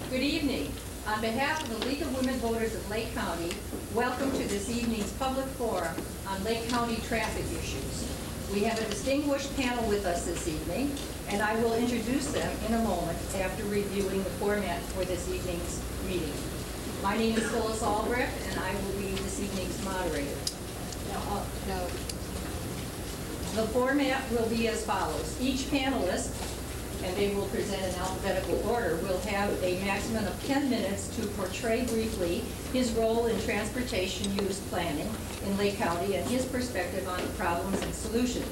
Good evening. On behalf of the League of Women Voters of Lake County, welcome to this evening's public forum on Lake County traffic issues. We have a distinguished panel with us this evening, and I will introduce them in a moment after reviewing the format for this evening's meeting. My name is Phyllis Albrecht, and I will be this evening's moderator. The format will be as follows. Each panelist, and they will present in alphabetical order, will have a maximum of 10 minutes to portray briefly his role in transportation use planning in Lake County and his perspective on the problems and solutions.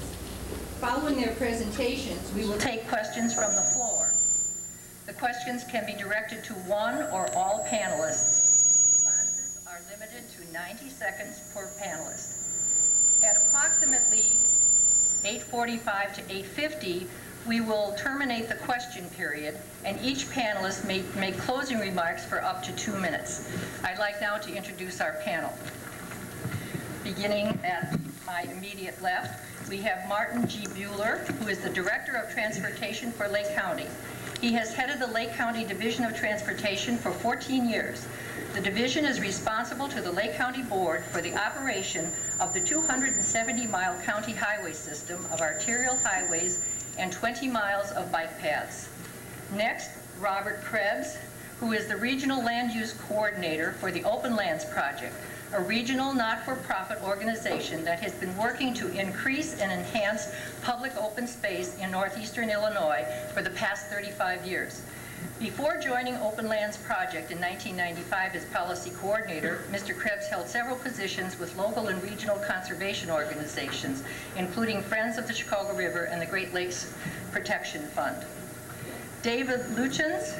Following their presentations, we will take questions from the floor. The questions can be directed to one or all panelists. Responses are limited to 90 seconds per panelist. At approximately 8:45 to 8:50, we will terminate the question period, and each panelist may make closing remarks for up to 2 minutes. I'd like now to introduce our panel. Beginning at my immediate left, we have Marty G. Buehler, who is the Director of Transportation for Lake County. He has headed the Lake County Division of Transportation for 14 years. The division is responsible to the Lake County Board for the operation of the 270-mile county highway system of arterial highways and 20 miles of bike paths. Next, Robert Krebs, who is the Regional Land Use Coordinator for the Openlands project, a regional not-for-profit organization that has been working to increase and enhance public open space in northeastern Illinois for the past 35 years. Before joining Openlands project in 1995 as policy coordinator, Mr. Krebs held several positions with local and regional conservation organizations, including Friends of the Chicago River and the Great Lakes Protection Fund. David Lutyens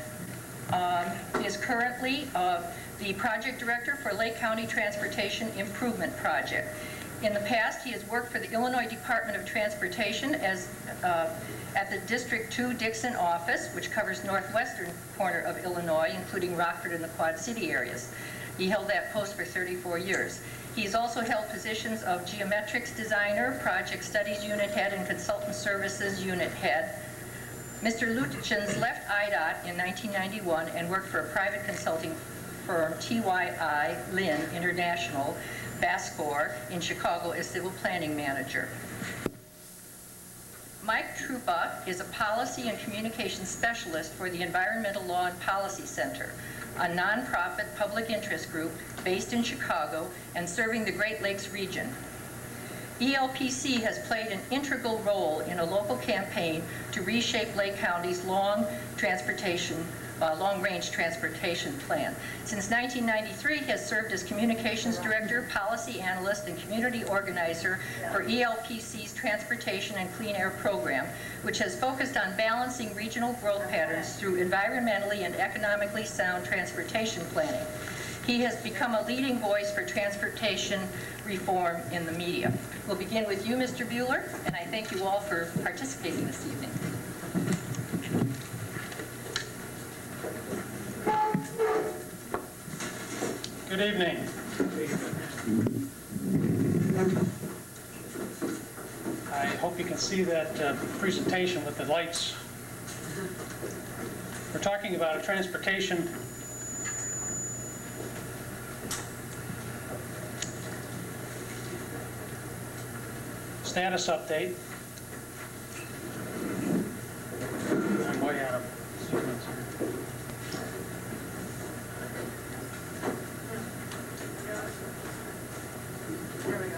is currently the project director for Lake County Transportation Improvement Project. In the past, he has worked for the Illinois Department of Transportation as at the District 2 Dixon office, which covers northwestern corner of Illinois, including Rockford and the Quad City areas. He held that post for 34 years. He's also held positions of geometrics designer, project studies unit head, and consultant services unit head. Mr. Lutyens left IDOT in 1991 and worked for a private consulting firm, TYI Lynn International, Bascor, in Chicago as civil planning manager. Mike Truppa is a policy and communications specialist for the Environmental Law and Policy Center, a nonprofit public interest group based in Chicago and serving the Great Lakes region. ELPC has played an integral role in a local campaign to reshape Lake County's long-range transportation plan. Since 1993, he has served as communications director, policy analyst, and community organizer for ELPC's Transportation and Clean Air program, which has focused on balancing regional growth patterns through environmentally and economically sound transportation planning. He has become a leading voice for transportation reform in the media. We'll begin with you, Mr. Buehler, and I thank you all for participating this evening. Good evening. I hope you can see that presentation with the lights. We're talking about a transportation status update. I'm way out of sequence here. There we go.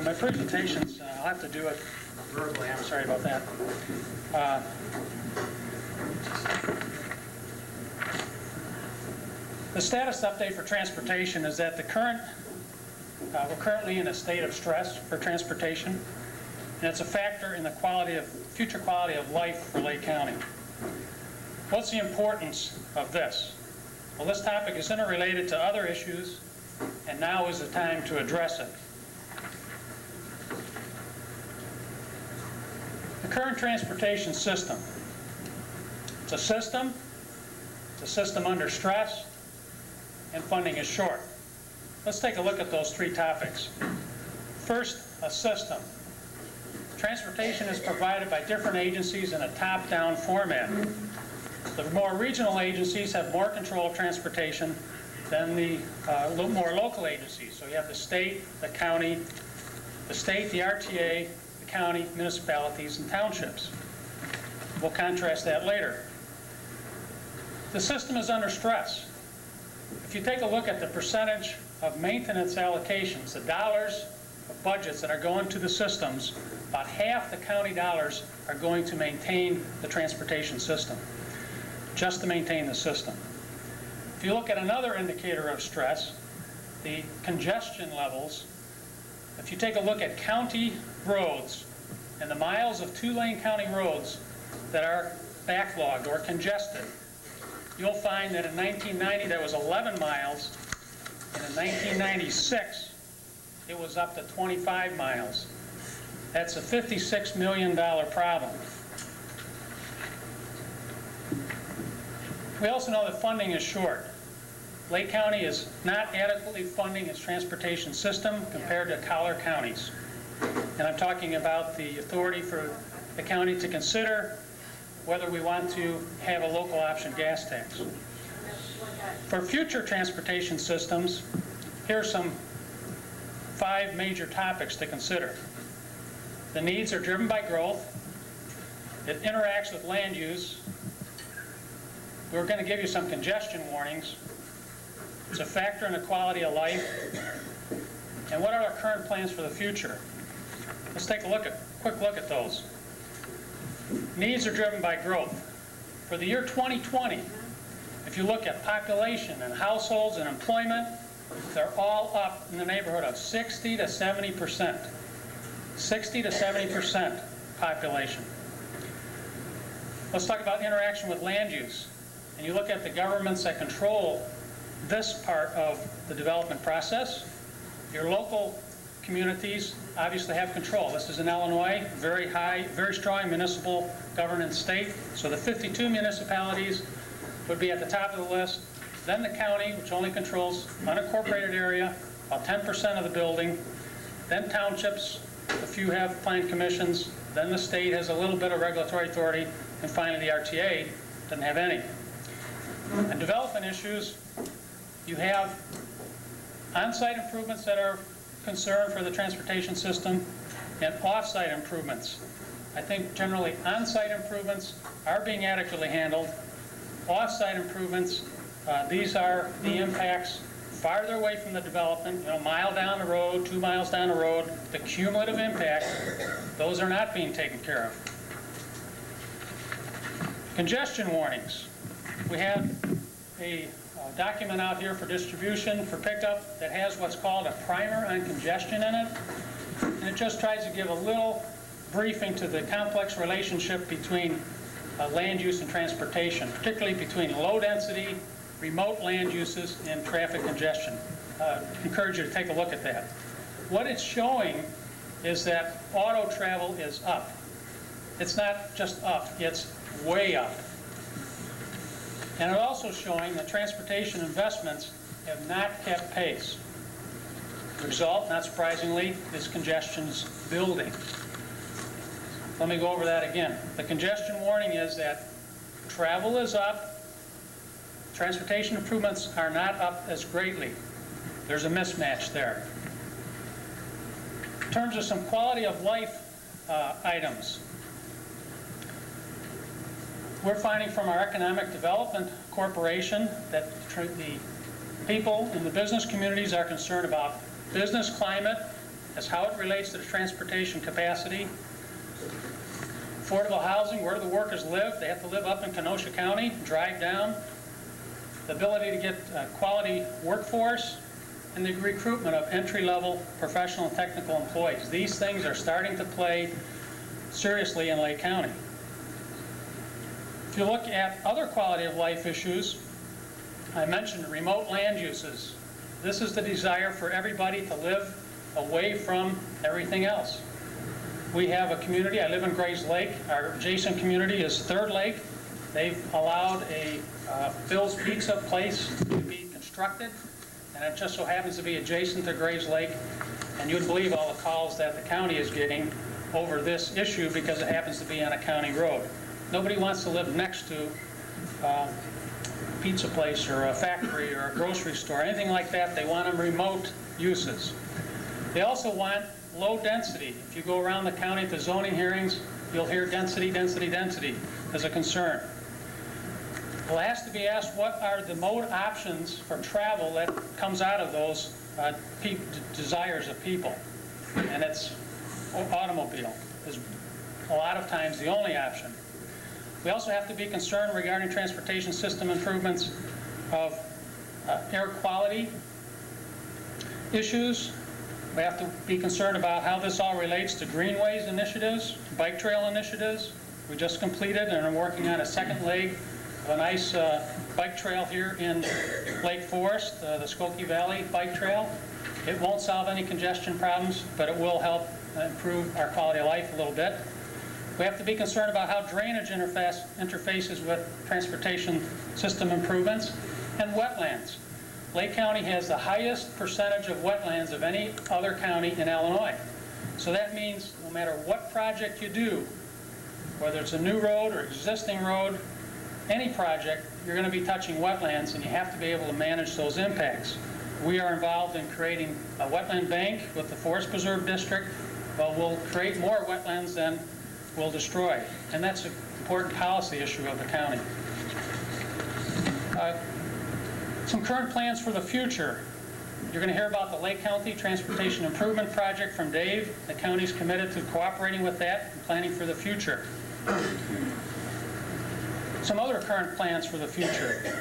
My presentations, I'll have to do it verbally. I'm sorry about that. The status update for transportation is that we're currently in a state of stress for transportation, and it's a factor in the future quality of life for Lake County. What's the importance of this? Well, this topic is interrelated to other issues, and now is the time to address it. The current transportation system. It's a system under stress, and funding is short. Let's take a look at those three topics. First, a system. Transportation is provided by different agencies in a top-down format. The more regional agencies have more control of transportation than the more local agencies. So you have the state, the county, the RTA, the county, municipalities, and townships. We'll contrast that later. The system is under stress. If you take a look at the percentage of maintenance allocations, the dollars of budgets that are going to the systems, about half the county dollars are going to maintain the transportation system, just to maintain the system. If you look at another indicator of stress, the congestion levels, if you take a look at county roads and the miles of two-lane county roads that are backlogged or congested, you'll find that in 1990 that was 11 miles, and in 1996 it was up to 25 miles. That's a $56 million problem. We also know that funding is short. Lake County is not adequately funding its transportation system compared to collar counties. And I'm talking about the authority for the county to consider whether we want to have a local option gas tax. For future transportation systems, here are some 5 major topics to consider. The needs are driven by growth. It interacts with land use. We're going to give you some congestion warnings. It's a factor in the quality of life. And what are our current plans for the future? Let's take a quick look at those. Needs are driven by growth. For the year 2020, if you look at population and households and employment, they're all up in the neighborhood of 60 to 70%. 60 to 70% population. Let's talk about interaction with land use. And you look at the governments that control this part of the development process. Your local communities obviously have control. This is in Illinois, very high, very strong municipal governance state. So the 52 municipalities would be at the top of the list. Then the county, which only controls unincorporated area, about 10% of the building. Then townships, a few have plan commissions. Then the state has a little bit of regulatory authority. And finally the RTA doesn't have any. And development issues, you have on-site improvements that are concerned for the transportation system and off-site improvements. I think generally on-site improvements are being adequately handled. Off-site improvements, these are the impacts farther away from the development, a mile down the road, 2 miles down the road, the cumulative impact, those are not being taken care of. Congestion warnings. We have a document out here for distribution, for pickup, that has what's called a primer on congestion in it. And it just tries to give a little briefing to the complex relationship between land use and transportation, particularly between low density, remote land uses, and traffic congestion. Encourage you to take a look at that. What it's showing is that auto travel is up. It's not just up, it's way up. And it's also showing that transportation investments have not kept pace. The result, not surprisingly, is congestion's building. Let me go over that again. The congestion warning is that travel is up, transportation improvements are not up as greatly. There's a mismatch there. In terms of some quality of life items, we're finding from our Economic Development Corporation that the people in the business communities are concerned about business climate as how it relates to the transportation capacity, affordable housing, where do the workers live? They have to live up in Kenosha County, drive down, the ability to get quality workforce, and the recruitment of entry-level professional and technical employees. These things are starting to play seriously in Lake County. If you look at other quality of life issues, I mentioned remote land uses. This is the desire for everybody to live away from everything else. We have a community, I live in Grays Lake, our adjacent community is Third Lake. They've allowed a Phil's Pizza place to be constructed, and it just so happens to be adjacent to Grays Lake. And you'd believe all the calls that the county is getting over this issue because it happens to be on a county road. Nobody wants to live next to a pizza place or a factory or a grocery store, anything like that. They want them remote uses. They also want low density. If you go around the county at the zoning hearings, you'll hear density, density, density as a concern. Well, it has to be asked, what are the mode options for travel that comes out of those desires of people? And it's automobile is a lot of times the only option. We also have to be concerned regarding transportation system improvements of air quality issues. We have to be concerned about how this all relates to greenways initiatives, bike trail initiatives. We just completed and are working on a second leg of a nice bike trail here in Lake Forest, the Skokie Valley Bike Trail. It won't solve any congestion problems, but it will help improve our quality of life a little bit. We have to be concerned about how drainage interfaces with transportation system improvements and wetlands. Lake County has the highest percentage of wetlands of any other county in Illinois. So that means no matter what project you do, whether it's a new road or existing road, any project, you're going to be touching wetlands, and you have to be able to manage those impacts. We are involved in creating a wetland bank with the Forest Preserve District. Well, we'll create more wetlands than we'll destroy, and that's an important policy issue of the county. Some current plans for the future. You're going to hear about the Lake County Transportation Improvement Project from Dave. The county's committed to cooperating with that and planning for the future. Some other current plans for the future.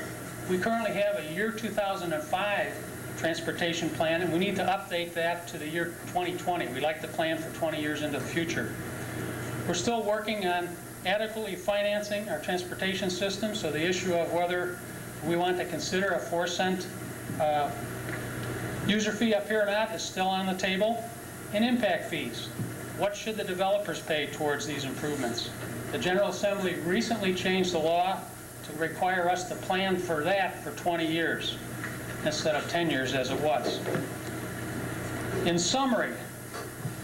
We currently have a year 2005 transportation plan, and we need to update that to the year 2020. We like to plan for 20 years into the future. We're still working on adequately financing our transportation system, so the issue of whether we want to consider a 4-cent user fee up here or not is still on the table. And impact fees. What should the developers pay towards these improvements? The General Assembly recently changed the law to require us to plan for that for 20 years instead of 10 years as it was. In summary,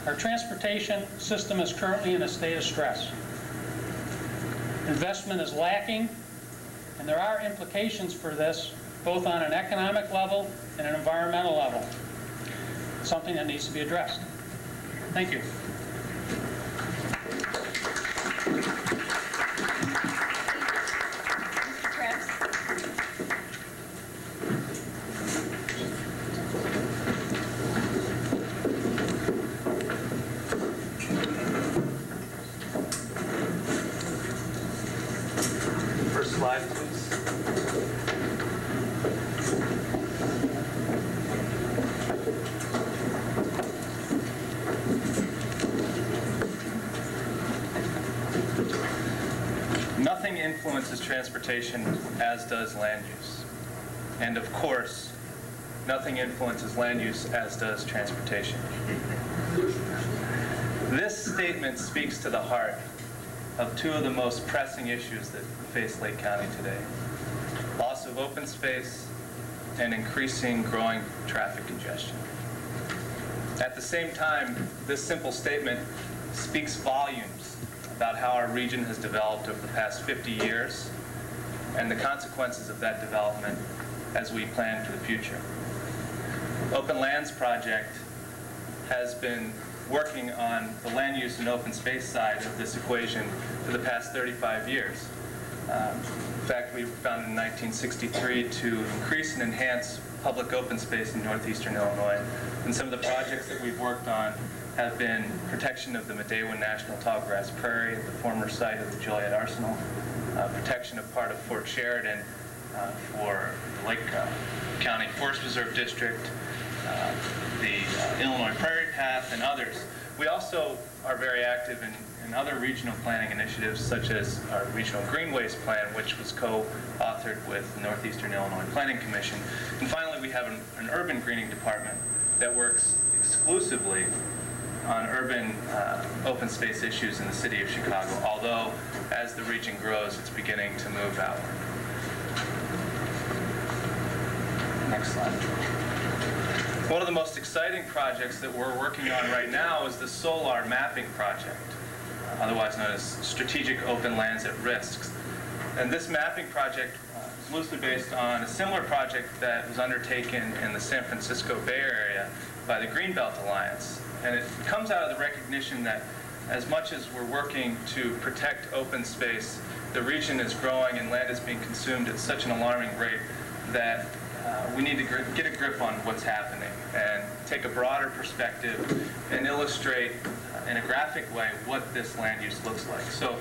our transportation system is currently in a state of stress. Investment is lacking, and there are implications for this both on an economic level and an environmental level. Something that needs to be addressed. Thank you. Mr. Krebs? First slide, please. Nothing influences transportation as does land use. And of course, nothing influences land use as does transportation. This statement speaks to the heart of two of the most pressing issues that face Lake County today: loss of open space and increasing growing traffic congestion. At the same time, this simple statement speaks volumes about how our region has developed over the past 50 years and the consequences of that development as we plan for the future. Openlands project has been working on the land use and open space side of this equation for the past 35 years. In fact, we were founded in 1963 to increase and enhance public open space in northeastern Illinois. And some of the projects that we've worked on have been protection of the Medewan National Tallgrass Prairie, the former site of the Joliet Arsenal, protection of part of Fort Sheridan for the Lake County Forest Preserve District, the Illinois Prairie Path, and others. We also are very active in other regional planning initiatives, such as our Regional Greenways Plan, which was co-authored with the Northeastern Illinois Planning Commission. And finally, we have an urban greening department that works exclusively on urban open space issues in the city of Chicago, although as the region grows, it's beginning to move outward. Next slide. One of the most exciting projects that we're working on right now is the Solar Mapping Project, otherwise known as Strategic Open Lands at Risk. And this mapping project is loosely based on a similar project that was undertaken in the San Francisco Bay Area by the Greenbelt Alliance. And it comes out of the recognition that as much as we're working to protect open space, the region is growing and land is being consumed at such an alarming rate that we need to get a grip on what's happening and take a broader perspective and illustrate in a graphic way what this land use looks like. So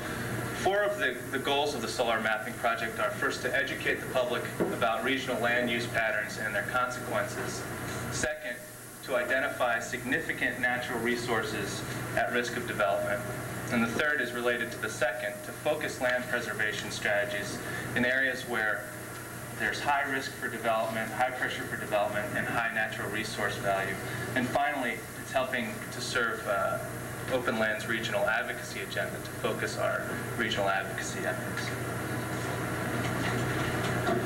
4 of the goals of the Solar Mapping Project are: first, to educate the public about regional land use patterns and their consequences; second, to identify significant natural resources at risk of development; and the third is related to the second, to focus land preservation strategies in areas where there's high risk for development, high pressure for development, and high natural resource value. And finally, it's helping to serve Openlands regional advocacy agenda to focus our regional advocacy efforts.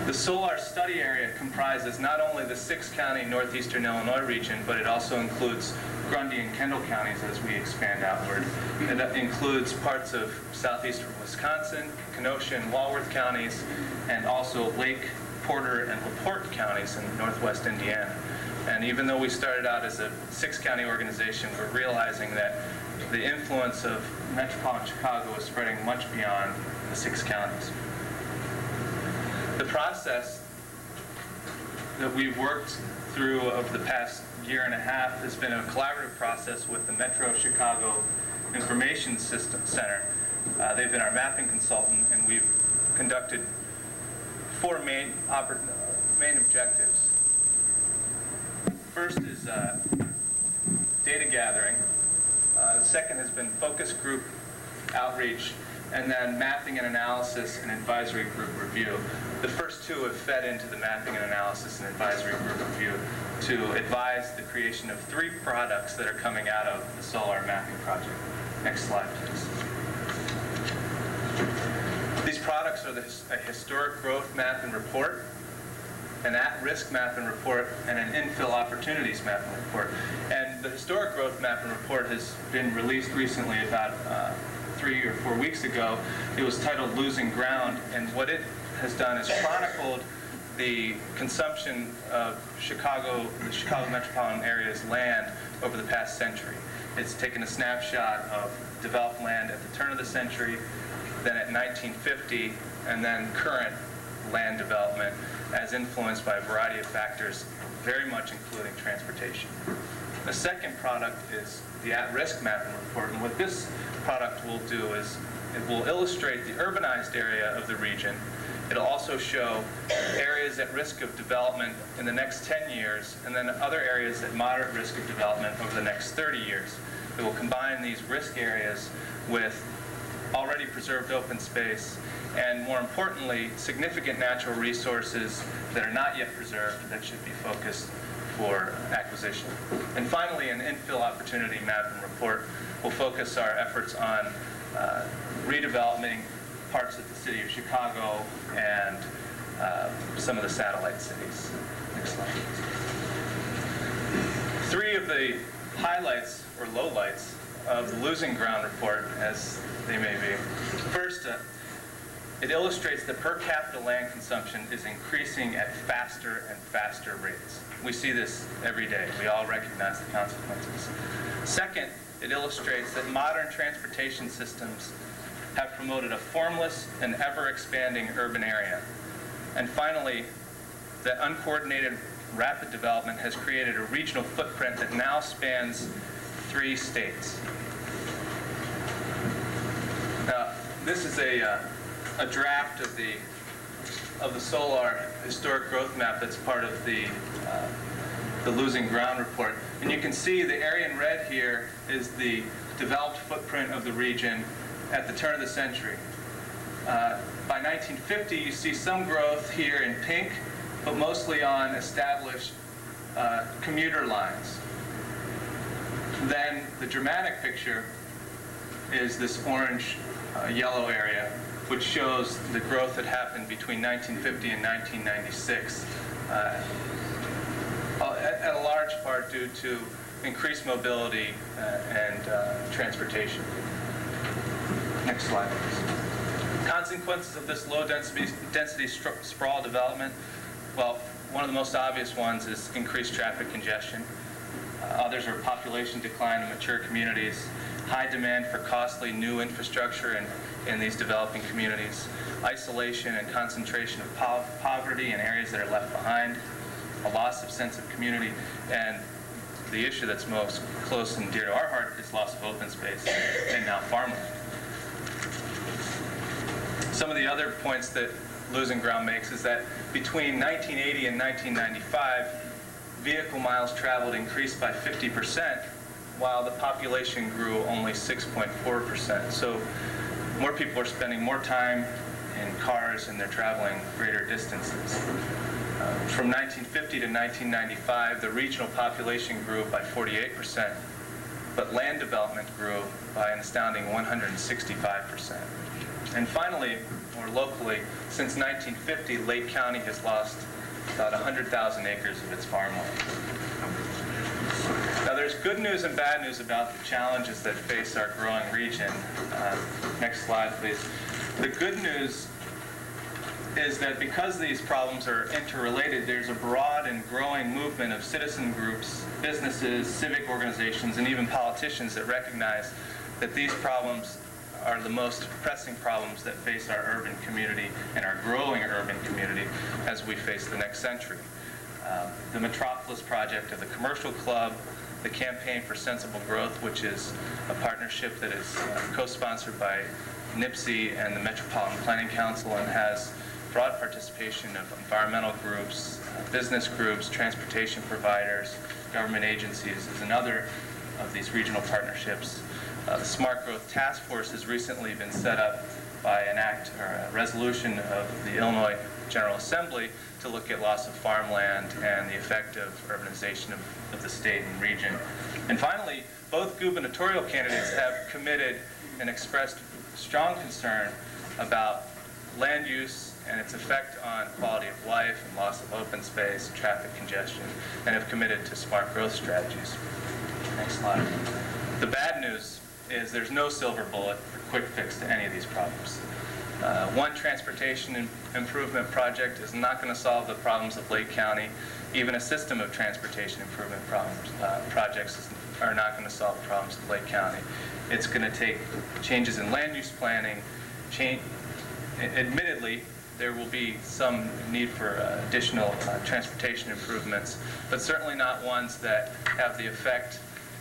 The Solar Study Area comprises not only the 6-county northeastern Illinois region, but it also includes Grundy and Kendall counties as we expand outward. It includes parts of southeastern Wisconsin, Kenosha and Walworth counties, and also Lake, Porter, and LaPorte counties in northwest Indiana. And even though we started out as a 6-county organization, we're realizing that the influence of metropolitan Chicago is spreading much beyond the 6 counties. The process that we've worked through over the past year and a half has been a collaborative process with the Metro Chicago Information System Center. They've been our mapping consultant, and we've conducted 4 main objectives. First is data gathering. The second has been focus group outreach, and then mapping and analysis and advisory group review. The first 2 have fed into the mapping and analysis and advisory group review to advise the creation of 3 products that are coming out of the Solar Mapping Project. Next slide, please. These products are a historic growth map and report, an at-risk map and report, and an infill opportunities map and report. And the historic growth map and report has been released recently, about 3 or 4 weeks ago. It was titled Losing Ground, and what it has done is chronicled the consumption of the Chicago metropolitan area's land over the past century. It's taken a snapshot of developed land at the turn of the century, then at 1950, and then current land development as influenced by a variety of factors, very much including transportation. The second product is the at-risk mapping report, and what this product will do is it will illustrate the urbanized area of the region. It'll also show areas at risk of development in the next 10 years, and then other areas at moderate risk of development over the next 30 years. It will combine these risk areas with already preserved open space, and more importantly, significant natural resources that are not yet preserved that should be focused for acquisition. And finally, an infill opportunity map and report will focus our efforts on redeveloping parts of the city of Chicago and some of the satellite cities. Next slide. 3 of the highlights or lowlights of the Losing Ground report, as they may be. First, it illustrates that per capita land consumption is increasing at faster and faster rates. We see this every day. We all recognize the consequences. Second, it illustrates that modern transportation systems have promoted a formless and ever-expanding urban area. And finally, that uncoordinated rapid development has created a regional footprint that now spans 3 states. Now, this is a draft of the Solar Historic Growth Map that's part of the Losing Ground report. And you can see the area in red here is the developed footprint of the region at the turn of the century. By 1950, you see some growth here in pink, but mostly on established commuter lines. Then the dramatic picture is this orange yellow area, which shows the growth that happened between 1950 and 1996, at a large part due to increased mobility and transportation. Next slide, please. Consequences of this low density sprawl development. Well, one of the most obvious ones is increased traffic congestion. Others are population decline in mature communities, high demand for costly new infrastructure in these developing communities, isolation and concentration of poverty in areas that are left behind, a loss of sense of community, and the issue that's most close and dear to our heart is loss of open space and now farmland. Some of the other points that Losing Ground makes is that between 1980 and 1995, vehicle miles traveled increased by 50%, while the population grew only 6.4%. So more people are spending more time in cars and they're traveling greater distances. From 1950 to 1995, the regional population grew by 48%, but land development grew by an astounding 165%. And finally, more locally, since 1950, Lake County has lost about 100,000 acres of its farmland. Now, there's good news and bad news about the challenges that face our growing region. Next slide, please. The good news is that because these problems are interrelated, there's a broad and growing movement of citizen groups, businesses, civic organizations, and even politicians that recognize that these problems are the most pressing problems that face our urban community and our growing urban community as we face the next century. The Metropolis Project of the Commercial Club, the Campaign for Sensible Growth, which is a partnership that is co-sponsored by NIPSI and the Metropolitan Planning Council and has broad participation of environmental groups, business groups, transportation providers, government agencies, is another of these regional partnerships. The Smart Growth Task Force has recently been set up by an act or a resolution of the Illinois General Assembly to look at loss of farmland and the effect of urbanization of the state and region. And finally, both gubernatorial candidates have committed and expressed strong concern about land use and its effect on quality of life and loss of open space, traffic congestion, and have committed to smart growth strategies. Next slide. The bad news is there's no silver bullet or quick fix to any of these problems. One transportation improvement project is not going to solve the problems of Lake County. Even a system of transportation improvement projects are not going to solve the problems of Lake County. It's going to take changes in land use planning. Admittedly, there will be some need for additional transportation improvements, but certainly not ones that have the effect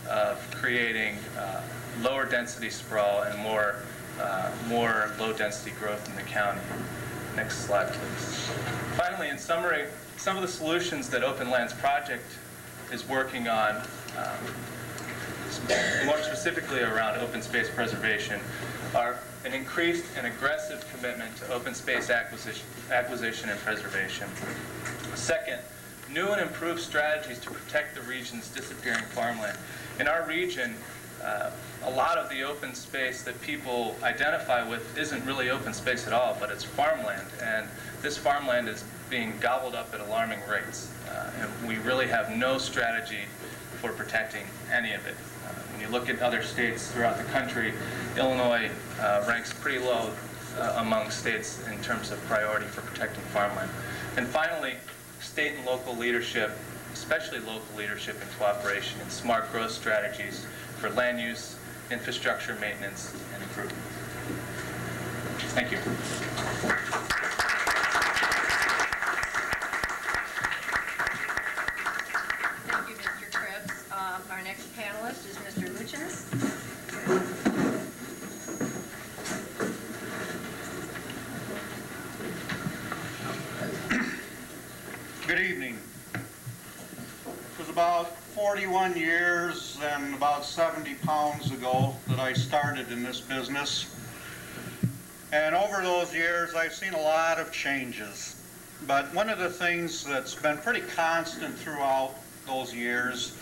of creating lower density sprawl and more low density growth in the county. Next slide, please. Finally, in summary, some of the solutions that Openlands Project is working on, more specifically around open space preservation, are an increased and aggressive commitment to open space acquisition and preservation. Second, new and improved strategies to protect the region's disappearing farmland. In our region, a lot of the open space that people identify with isn't really open space at all, but it's farmland, and this farmland is being gobbled up at alarming rates, and we really have no strategy for protecting any of it. When you look at other states throughout the country, Illinois ranks pretty low among states in terms of priority for protecting farmland. And finally, state and local leadership, especially local leadership and cooperation in smart growth strategies for land use, infrastructure maintenance, and improvement. Thank you. Thank you, Mr. Krebs. Our next panelist is Mr. Lutyens. Good evening. was about 41 years and about 70 pounds ago that I started in this business. And over those years, I've seen a lot of changes. But one of the things that's been pretty constant throughout those years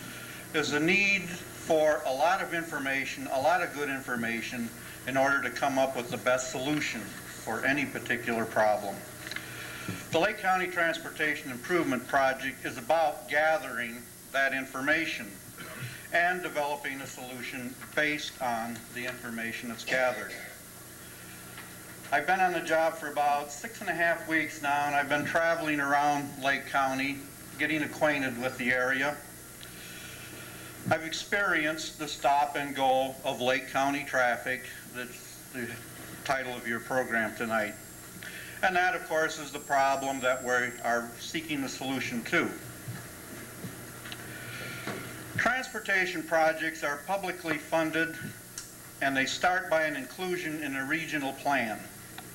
is the need for a lot of information, a lot of good information, in order to come up with the best solution for any particular problem. The Lake County Transportation Improvement Project is about gathering that information and developing a solution based on the information that's gathered. I've been on the job for about 6.5 weeks now, and I've been traveling around Lake County, getting acquainted with the area. I've experienced the stop and go of Lake County traffic. That's the title of your program tonight. And that, of course, is the problem that we are seeking the solution to. Transportation projects are publicly funded, and they start by an inclusion in a regional plan.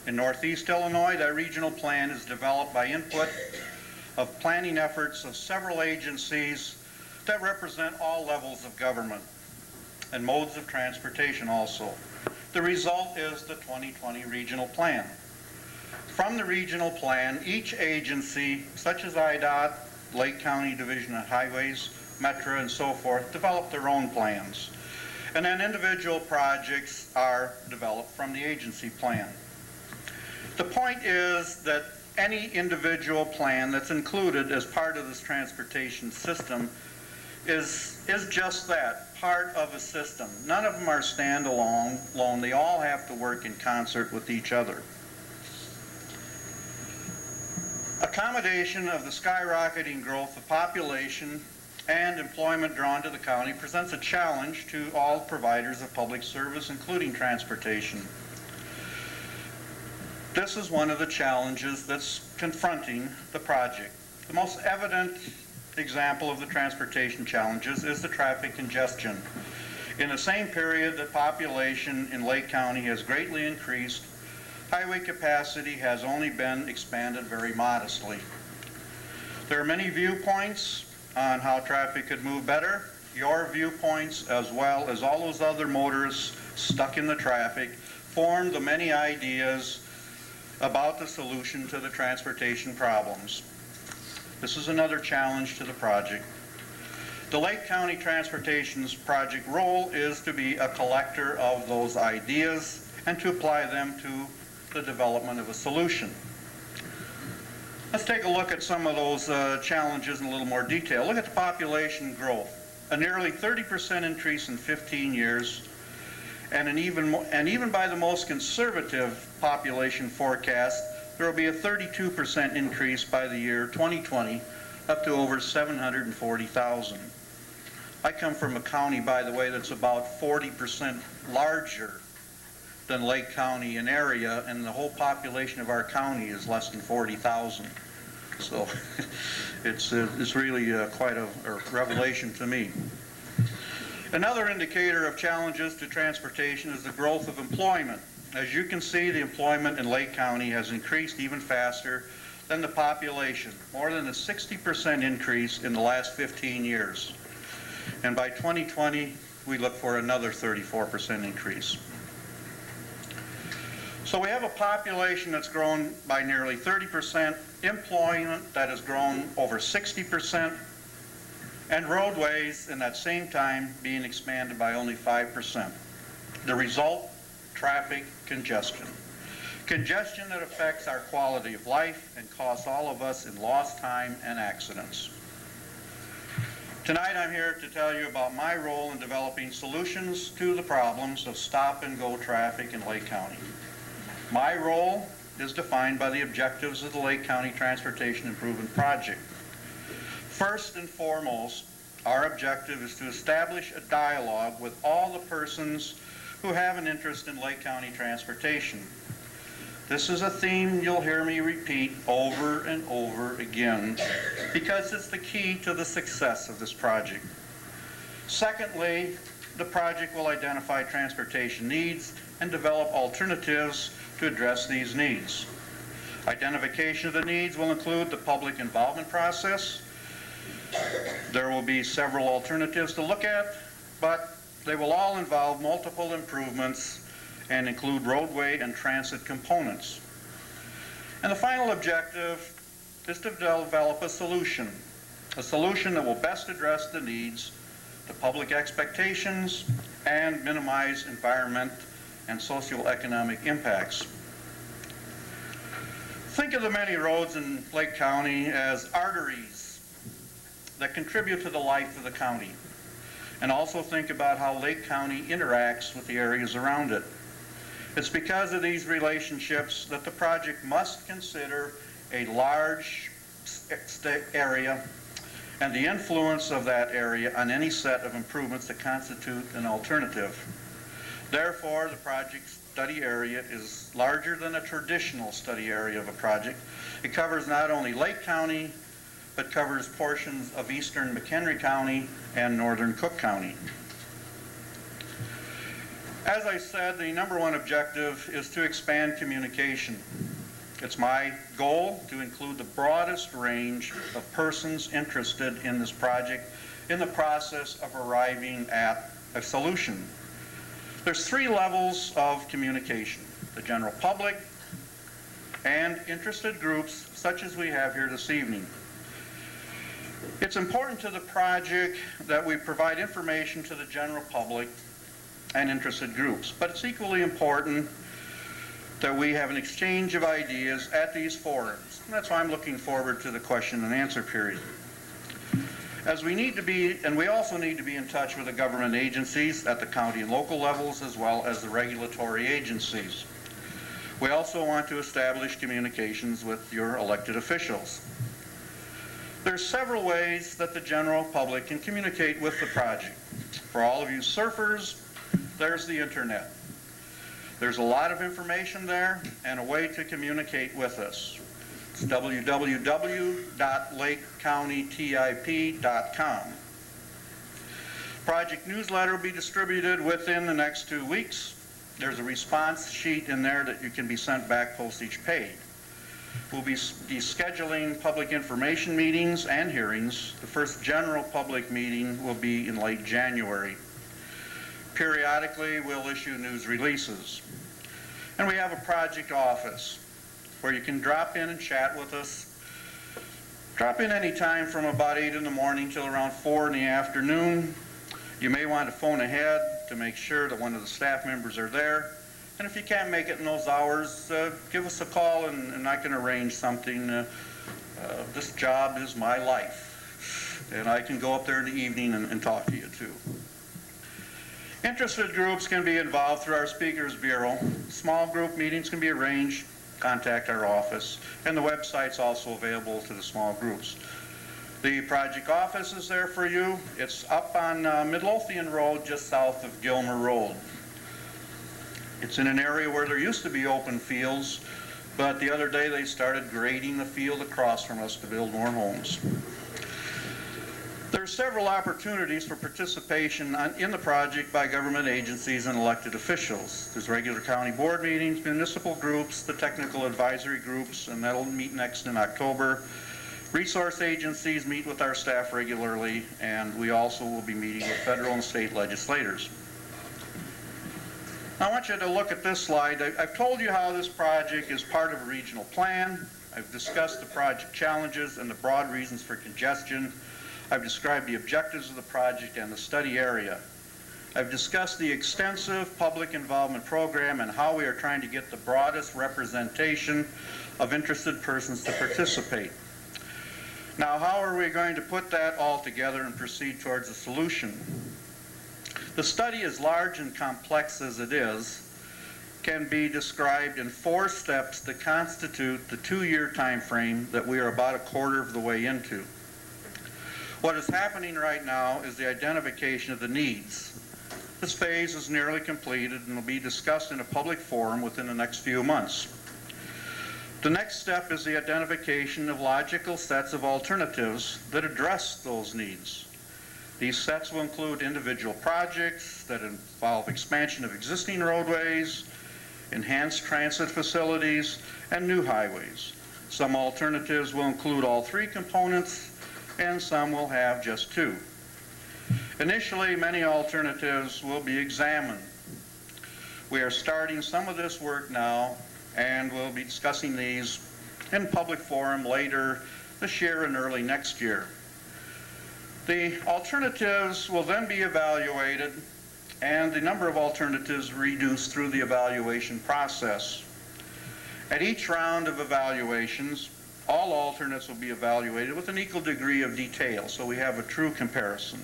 In Northeast Illinois, that regional plan is developed by input of planning efforts of several agencies that represent all levels of government and modes of transportation also. The result is the 2020 regional plan. From the regional plan, each agency, such as IDOT, Lake County Division of Highways, Metro, and so forth, develop their own plans. And then individual projects are developed from the agency plan. The point is that any individual plan that's included as part of this transportation system is just that, part of a system. None of them are standalone. They all have to work in concert with each other. Accommodation of the skyrocketing growth of population and employment drawn to the county presents a challenge to all providers of public service, including transportation. This is one of the challenges that's confronting the project. The most evident example of the transportation challenges is the traffic congestion. In the same period, the population in Lake County has greatly increased. Highway capacity has only been expanded very modestly. There are many viewpoints on how traffic could move better. Your viewpoints, as well as all those other motorists stuck in the traffic, form the many ideas about the solution to the transportation problems. This is another challenge to the project. The Lake County Transportation's project role is to be a collector of those ideas and to apply them to the development of a solution. Let's take a look at some of those challenges in a little more detail. Look at the population growth. A nearly 30% increase in 15 years, and even by the most conservative population forecast, there will be a 32% increase by the year 2020, up to over 740,000. I come from a county, by the way, that's about 40% larger than Lake County in area, and the whole population of our county is less than 40,000. So it's really quite a revelation to me. Another indicator of challenges to transportation is the growth of employment. As you can see, the employment in Lake County has increased even faster than the population, more than a 60% increase in the last 15 years. And by 2020, we look for another 34% increase. So we have a population that's grown by nearly 30%, employment that has grown over 60%, and roadways in that same time being expanded by only 5%. The result, traffic congestion. Congestion that affects our quality of life and costs all of us in lost time and accidents. Tonight I'm here to tell you about my role in developing solutions to the problems of stop-and-go traffic in Lake County. My role is defined by the objectives of the Lake County Transportation Improvement Project. First and foremost, our objective is to establish a dialogue with all the persons who have an interest in Lake County transportation. This is a theme you'll hear me repeat over and over again because it's the key to the success of this project. Secondly, the project will identify transportation needs and develop alternatives to address these needs. Identification of the needs will include the public involvement process, There will be several alternatives to look at, but they will all involve multiple improvements and include roadway and transit components. And the final objective is to develop a solution that will best address the needs, the public expectations, and minimize environment and socioeconomic impacts. Think of the many roads in Lake County as arteries that contribute to the life of the county. And also think about how Lake County interacts with the areas around it. It's because of these relationships that the project must consider a large area and the influence of that area on any set of improvements that constitute an alternative. Therefore, the project study area is larger than a traditional study area of a project. It covers not only Lake County, but covers portions of eastern McHenry County and northern Cook County. As I said, the number one objective is to expand communication. It's my goal to include the broadest range of persons interested in this project in the process of arriving at a solution. There's 3 levels of communication: the general public and interested groups such as we have here this evening. It's important to the project that we provide information to the general public and interested groups, but it's equally important that we have an exchange of ideas at these forums. And that's why I'm looking forward to the question and answer period. As we need to be, and we also need to be in touch with the government agencies at the county and local levels, as well as the regulatory agencies. We also want to establish communications with your elected officials. There's several ways that the general public can communicate with the project. For all of you surfers, there's the internet. There's a lot of information there and a way to communicate with us. It's www.lakecountytip.com. Project newsletter will be distributed within the next 2 weeks. There's a response sheet in there that you can be sent back postage paid. We'll be scheduling public information meetings and hearings. The first general public meeting will be in late January. Periodically, we'll issue news releases. And we have a project office where you can drop in and chat with us. Drop in any time from about 8 in the morning till around 4 in the afternoon. You may want to phone ahead to make sure that one of the staff members are there. And if you can't make it in those hours, give us a call and I can arrange something. This job is my life. And I can go up there in the evening and talk to you too. Interested groups can be involved through our Speakers Bureau. Small group meetings can be arranged. Contact our office. And the website's also available to the small groups. The project office is there for you. It's up on Midlothian Road, just south of Gilmer Road. It's in an area where there used to be open fields, but the other day they started grading the field across from us to build more homes. There are several opportunities for participation in the project by government agencies and elected officials. There's regular county board meetings, municipal groups, the technical advisory groups, and that'll meet next in October. Resource agencies meet with our staff regularly, and we also will be meeting with federal and state legislators. I want you to look at this slide. I've told you how this project is part of a regional plan. I've discussed the project challenges and the broad reasons for congestion. I've described the objectives of the project and the study area. I've discussed the extensive public involvement program and how we are trying to get the broadest representation of interested persons to participate. Now, how are we going to put that all together and proceed towards a solution? The study, as large and complex as it is, can be described in 4 steps that constitute the 2-year time frame that we are about a quarter of the way into. What is happening right now is the identification of the needs. This phase is nearly completed and will be discussed in a public forum within the next few months. The next step is the identification of logical sets of alternatives that address those needs. These sets will include individual projects that involve expansion of existing roadways, enhanced transit facilities, and new highways. Some alternatives will include all 3 components, and some will have just 2. Initially, many alternatives will be examined. We are starting some of this work now, and we'll be discussing these in public forum later this year and early next year. The alternatives will then be evaluated, and the number of alternatives reduced through the evaluation process. At each round of evaluations, all alternates will be evaluated with an equal degree of detail, so we have a true comparison.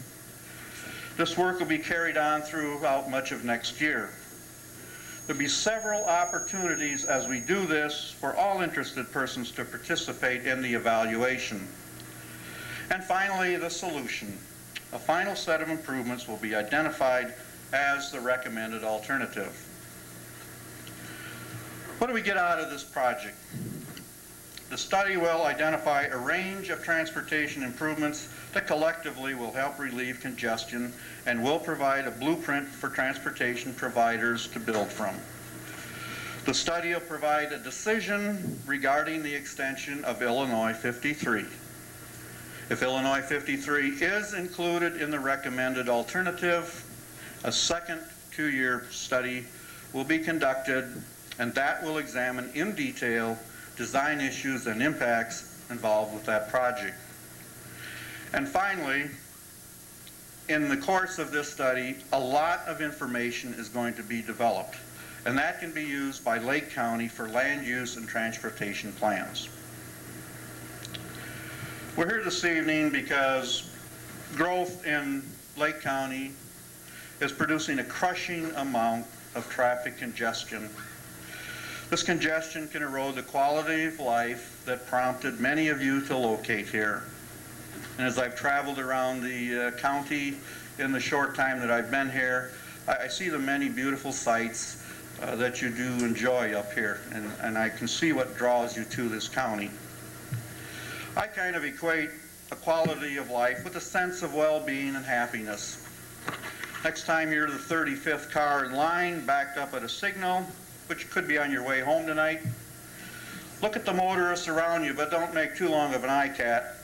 This work will be carried on throughout much of next year. There'll be several opportunities as we do this for all interested persons to participate in the evaluation. And finally, the solution. A final set of improvements will be identified as the recommended alternative. What do we get out of this project? The study will identify a range of transportation improvements that collectively will help relieve congestion and will provide a blueprint for transportation providers to build from. The study will provide a decision regarding the extension of Illinois 53. If Illinois 53 is included in the recommended alternative, a second 2-year study will be conducted, and that will examine in detail design issues and impacts involved with that project. And finally, in the course of this study, a lot of information is going to be developed, and that can be used by Lake County for land use and transportation plans. We're here this evening because growth in Lake County is producing a crushing amount of traffic congestion. This congestion can erode the quality of life that prompted many of you to locate here. And as I've traveled around the county in the short time that I've been here, I see the many beautiful sights that you do enjoy up here, and I can see what draws you to this county. I kind of equate a quality of life with a sense of well-being and happiness. Next time you're the 35th car in line, backed up at a signal, which could be on your way home tonight, look at the motorists around you, but don't make too long of an eye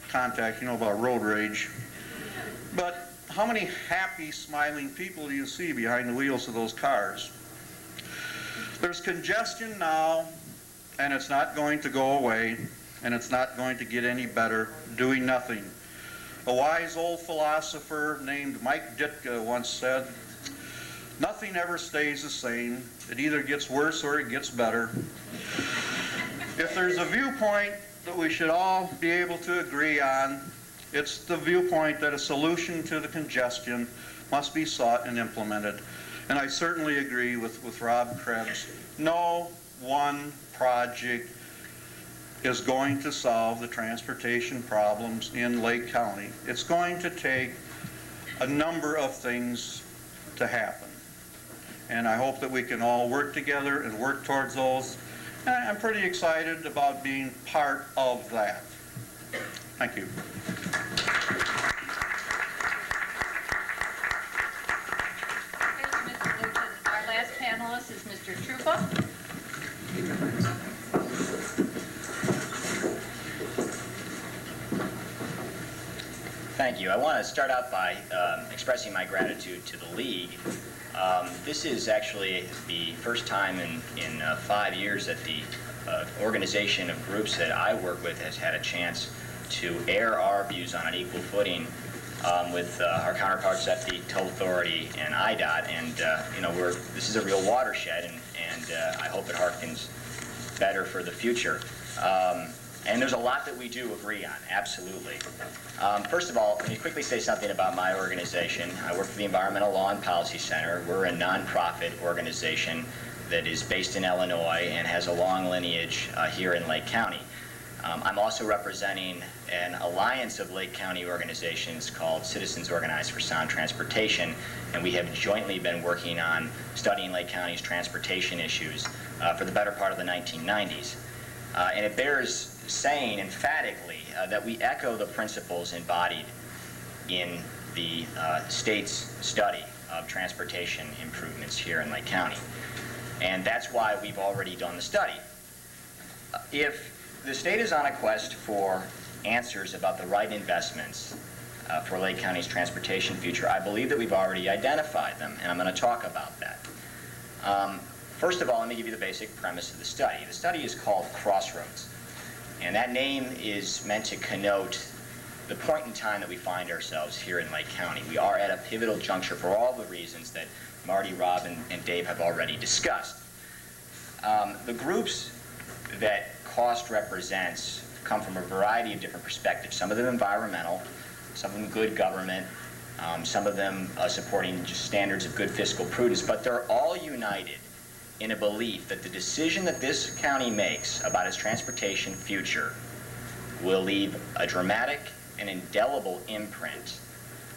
contact, you know about road rage. But how many happy, smiling people do you see behind the wheels of those cars? There's congestion now, and it's not going to go away, and it's not going to get any better doing nothing. A wise old philosopher named Mike Truppa once said, "Nothing ever stays the same. It either gets worse or it gets better." If there's a viewpoint that we should all be able to agree on, it's the viewpoint that a solution to the congestion must be sought and implemented. And I certainly agree with Rob Krebs. No one project is going to solve the transportation problems in Lake County. It's going to take a number of things to happen. And I hope that we can all work together and work towards those. And I'm pretty excited about being part of that. Thank you. Thank you, Mr. Lutyens. Our last panelist is Mr. Truppa. Thank you. I want to start out by expressing my gratitude to the League. This is actually the first time in 5 years that the organization of groups that I work with has had a chance to air our views on an equal footing with our counterparts at the Toll Authority and IDOT. And this is a real watershed, and I hope it harkens better for the future. And there's a lot that we do agree on, absolutely. First of all, let me quickly say something about my organization. I work for the Environmental Law and Policy Center. We're a nonprofit organization that is based in Illinois and has a long lineage here in Lake County. I'm also representing an alliance of Lake County organizations called Citizens Organized for Sound Transportation, and we have jointly been working on studying Lake County's transportation issues for the better part of the 1990s. And it bears saying emphatically that we echo the principles embodied in the state's study of transportation improvements here in Lake County. And that's why we've already done the study. If the state is on a quest for answers about the right investments for Lake County's transportation future, I believe that we've already identified them, and I'm going to talk about that. First of all, let me give you the basic premise of the study. The study is called Crossroads, and that name is meant to connote the point in time that we find ourselves here in Lake County. We are at a pivotal juncture for all the reasons that Marty, Rob, and Dave have already discussed. The groups that cost represents come from a variety of different perspectives, some of them environmental, some of them good government, some of them supporting just standards of good fiscal prudence, but they're all united in a belief that the decision that this county makes about its transportation future will leave a dramatic and indelible imprint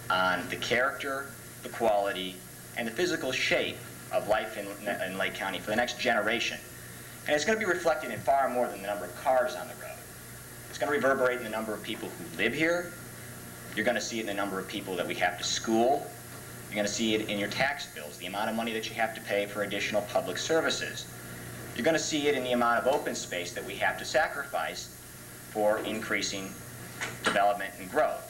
on the character, the quality, and the physical shape of life in Lake County for the next generation. And it's going to be reflected in far more than the number of cars on the road. It's going to reverberate in the number of people who live here. You're going to see it in the number of people that we have to school. You're going to see it in your tax bills, the amount of money that you have to pay for additional public services. You're going to see it in the amount of open space that we have to sacrifice for increasing development and growth.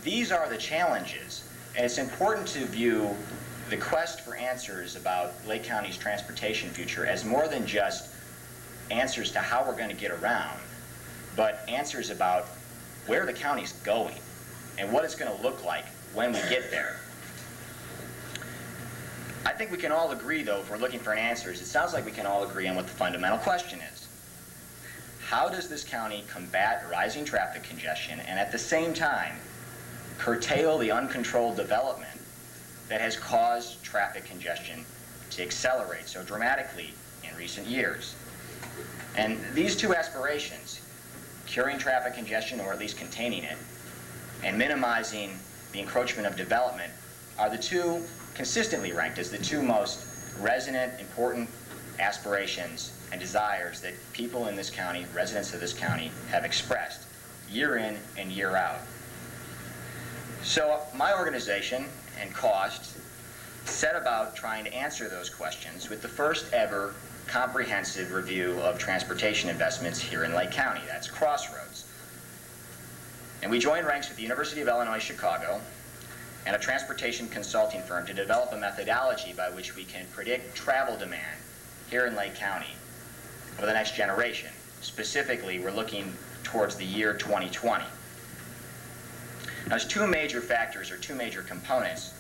These are the challenges, and it's important to view the quest for answers about Lake County's transportation future as more than just answers to how we're going to get around, but answers about where the county's going and what it's going to look like when we get there. I think we can all agree, though, if we're looking for answers, it sounds like we can all agree on what the fundamental question is. How does this county combat rising traffic congestion and at the same time curtail the uncontrolled development that has caused traffic congestion to accelerate so dramatically in recent years? And these two aspirations, curing traffic congestion or at least containing it, and minimizing the encroachment of development, are the two consistently ranked as the two most resonant, important aspirations and desires that people in this county, residents of this county, have expressed year in and year out. So my organization and COST set about trying to answer those questions with the first ever comprehensive review of transportation investments here in Lake County. That's Crossroads. And we joined ranks with the University of Illinois Chicago and a transportation consulting firm to develop a methodology by which we can predict travel demand here in Lake County over the next generation. Specifically, we're looking towards the year 2020. Now, there's two major factors or two major components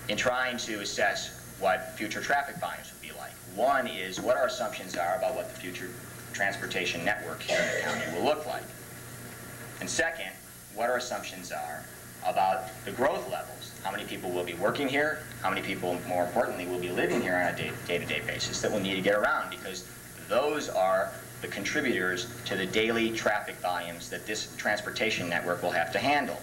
in trying to assess what future traffic volumes would be like. One is what our assumptions are about what the future transportation network here in the county will look like. And second, what our assumptions are about the growth levels. How many people will be working here? How many people, more importantly, will be living here on a day-to-day basis that will need to get around, because those are the contributors to the daily traffic volumes that this transportation network will have to handle.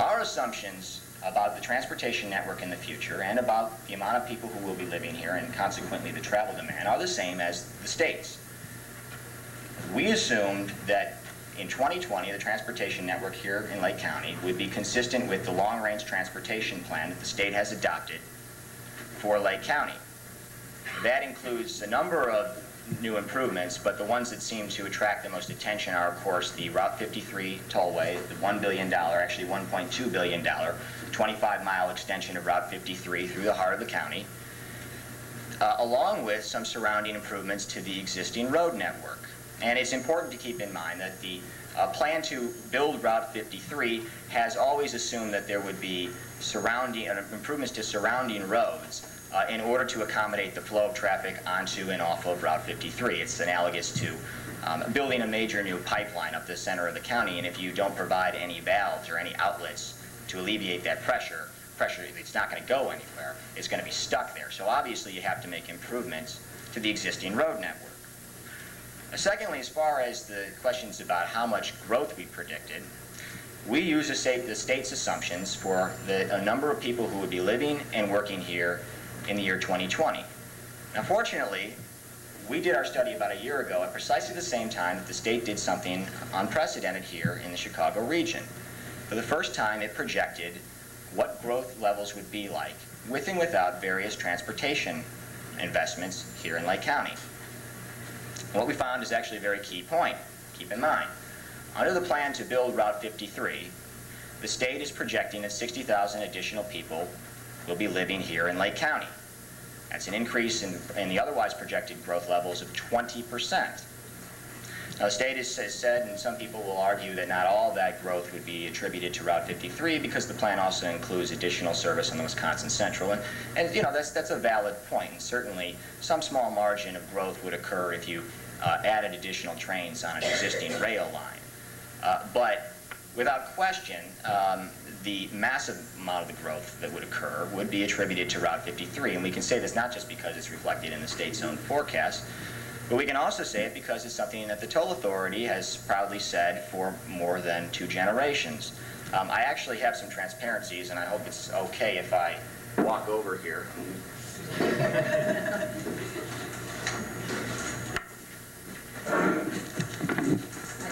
Our assumptions about the transportation network in the future and about the amount of people who will be living here and consequently the travel demand are the same as the state's. We assumed that in 2020, the transportation network here in Lake County would be consistent with the long-range transportation plan that the state has adopted for Lake County. That includes a number of new improvements, but the ones that seem to attract the most attention are, of course, the Route 53 tollway, the $1 billion, actually $1.2 billion, 25-mile extension of Route 53 through the heart of the county, along with some surrounding improvements to the existing road network. And it's important to keep in mind that the plan to build Route 53 has always assumed that there would be improvements to surrounding roads in order to accommodate the flow of traffic onto and off of Route 53. It's analogous to building a major new pipeline up the center of the county, and if you don't provide any valves or any outlets to alleviate that pressure, it's not going to go anywhere. It's going to be stuck there. So obviously you have to make improvements to the existing road network. Secondly, as far as the questions about how much growth we predicted, we use the state's assumptions for a number of people who would be living and working here in the year 2020. Now, fortunately, we did our study about a year ago at precisely the same time that the state did something unprecedented here in the Chicago region. For the first time, it projected what growth levels would be like with and without various transportation investments here in Lake County. What we found is actually a very key point. Keep in mind, under the plan to build Route 53, the state is projecting that 60,000 additional people will be living here in Lake County. That's an increase in the otherwise projected growth levels of 20%. Now, the state has said, and some people will argue, that not all that growth would be attributed to Route 53 because the plan also includes additional service on the Wisconsin Central. And you know, that's a valid point. And certainly, some small margin of growth would occur if you added additional trains on an existing rail line. But without question, the massive amount of the growth that would occur would be attributed to Route 53. And we can say this not just because it's reflected in the state's own forecast, but we can also say it because it's something that the toll authority has proudly said for more than 2 generations. I actually have some transparencies, and I hope it's okay if I walk over here. I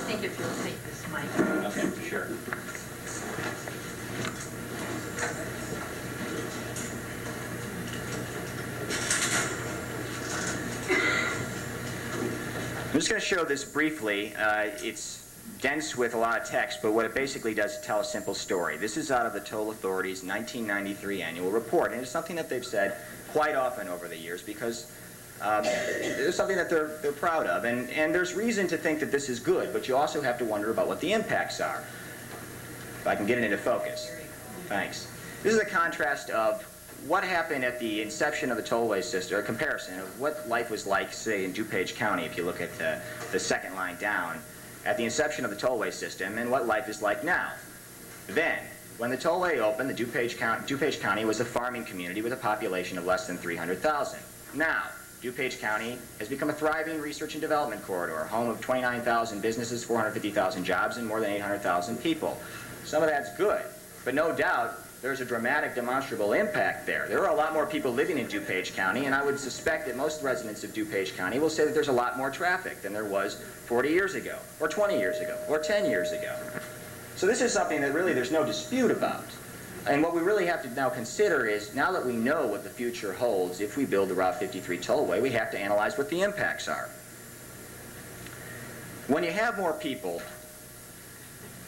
think if you'll take this mic. Okay, sure. I'm just going to show this briefly. It's dense with a lot of text, but what it basically does is tell a simple story. This is out of the Toll Authority's 1993 annual report, and it's something that they've said quite often over the years because it's something that they're proud of, and there's reason to think that this is good, but you also have to wonder about what the impacts are. If I can get it into focus. Thanks. This is a contrast of what happened at the inception of the tollway system, or a comparison of what life was like, say, in DuPage County, if you look at the second line down, at the inception of the tollway system, and what life is like now. Then, when the tollway opened, the DuPage County was a farming community with a population of less than 300,000. Now, DuPage County has become a thriving research and development corridor, home of 29,000 businesses, 450,000 jobs, and more than 800,000 people. Some of that's good, but no doubt there's a dramatic, demonstrable impact there. There are a lot more people living in DuPage County, and I would suspect that most residents of DuPage County will say that there's a lot more traffic than there was 40 years ago, or 20 years ago, or 10 years ago. So this is something that really there's no dispute about. And what we really have to now consider is, now that we know what the future holds if we build the Route 53 tollway, we have to analyze what the impacts are. When you have more people,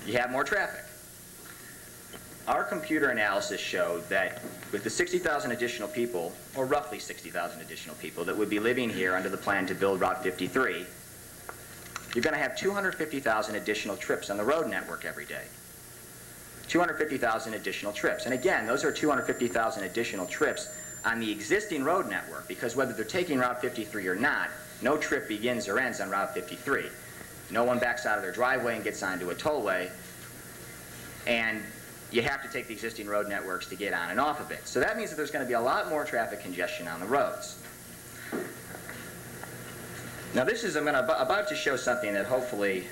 you have more traffic. Our computer analysis showed that with the 60,000 additional people, or roughly 60,000 additional people, that would be living here under the plan to build Route 53, you're going to have 250,000 additional trips on the road network every day. 250,000 additional trips. And again, those are 250,000 additional trips on the existing road network, because whether they're taking Route 53 or not, no trip begins or ends on Route 53. No one backs out of their driveway and gets onto a tollway, and you have to take the existing road networks to get on and off of it. So that means that there's going to be a lot more traffic congestion on the roads. Now this is, I'm about to show something that hopefully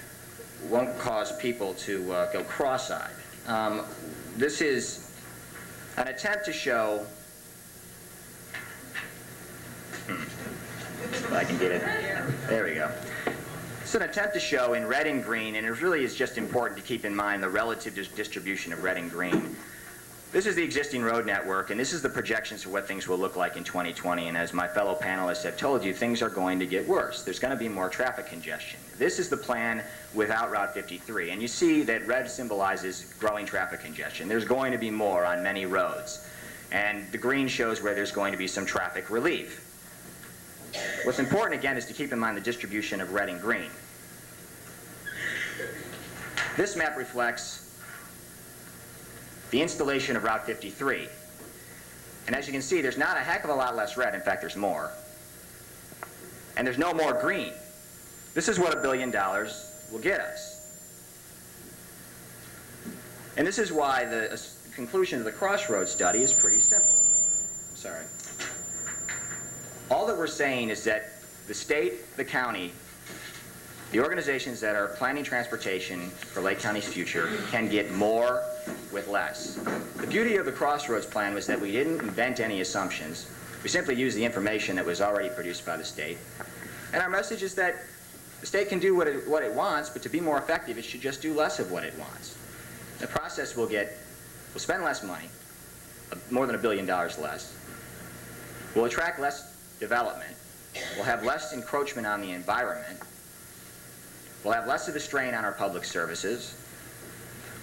won't cause people to go cross-eyed. This is an attempt to show, if I can get it, there we go. It's an attempt to show in red and green, and it really is just important to keep in mind the relative distribution of red and green. This is the existing road network, and this is the projections for what things will look like in 2020. And as my fellow panelists have told you, things are going to get worse. There's going to be more traffic congestion. This is the plan without Route 53, and you see that red symbolizes growing traffic congestion. There's going to be more on many roads, and the green shows where there's going to be some traffic relief. What's important, again, is to keep in mind the distribution of red and green. This map reflects the installation of Route 53. And as you can see, there's not a heck of a lot less red. In fact, there's more. And there's no more green. This is what $1 billion will get us. And this is why the conclusion of the Crossroads study is pretty simple. Sorry. All that we're saying is that the state, the county, the organizations that are planning transportation for Lake County's future can get more with less. The beauty of the Crossroads plan was that we didn't invent any assumptions. We simply used the information that was already produced by the state. And our message is that the state can do what it wants, but to be more effective, it should just do less of what it wants. The process we'll spend less money, more than $1 billion less. We'll attract less development, We'll have less encroachment on the environment. We'll have less of a strain on our public services.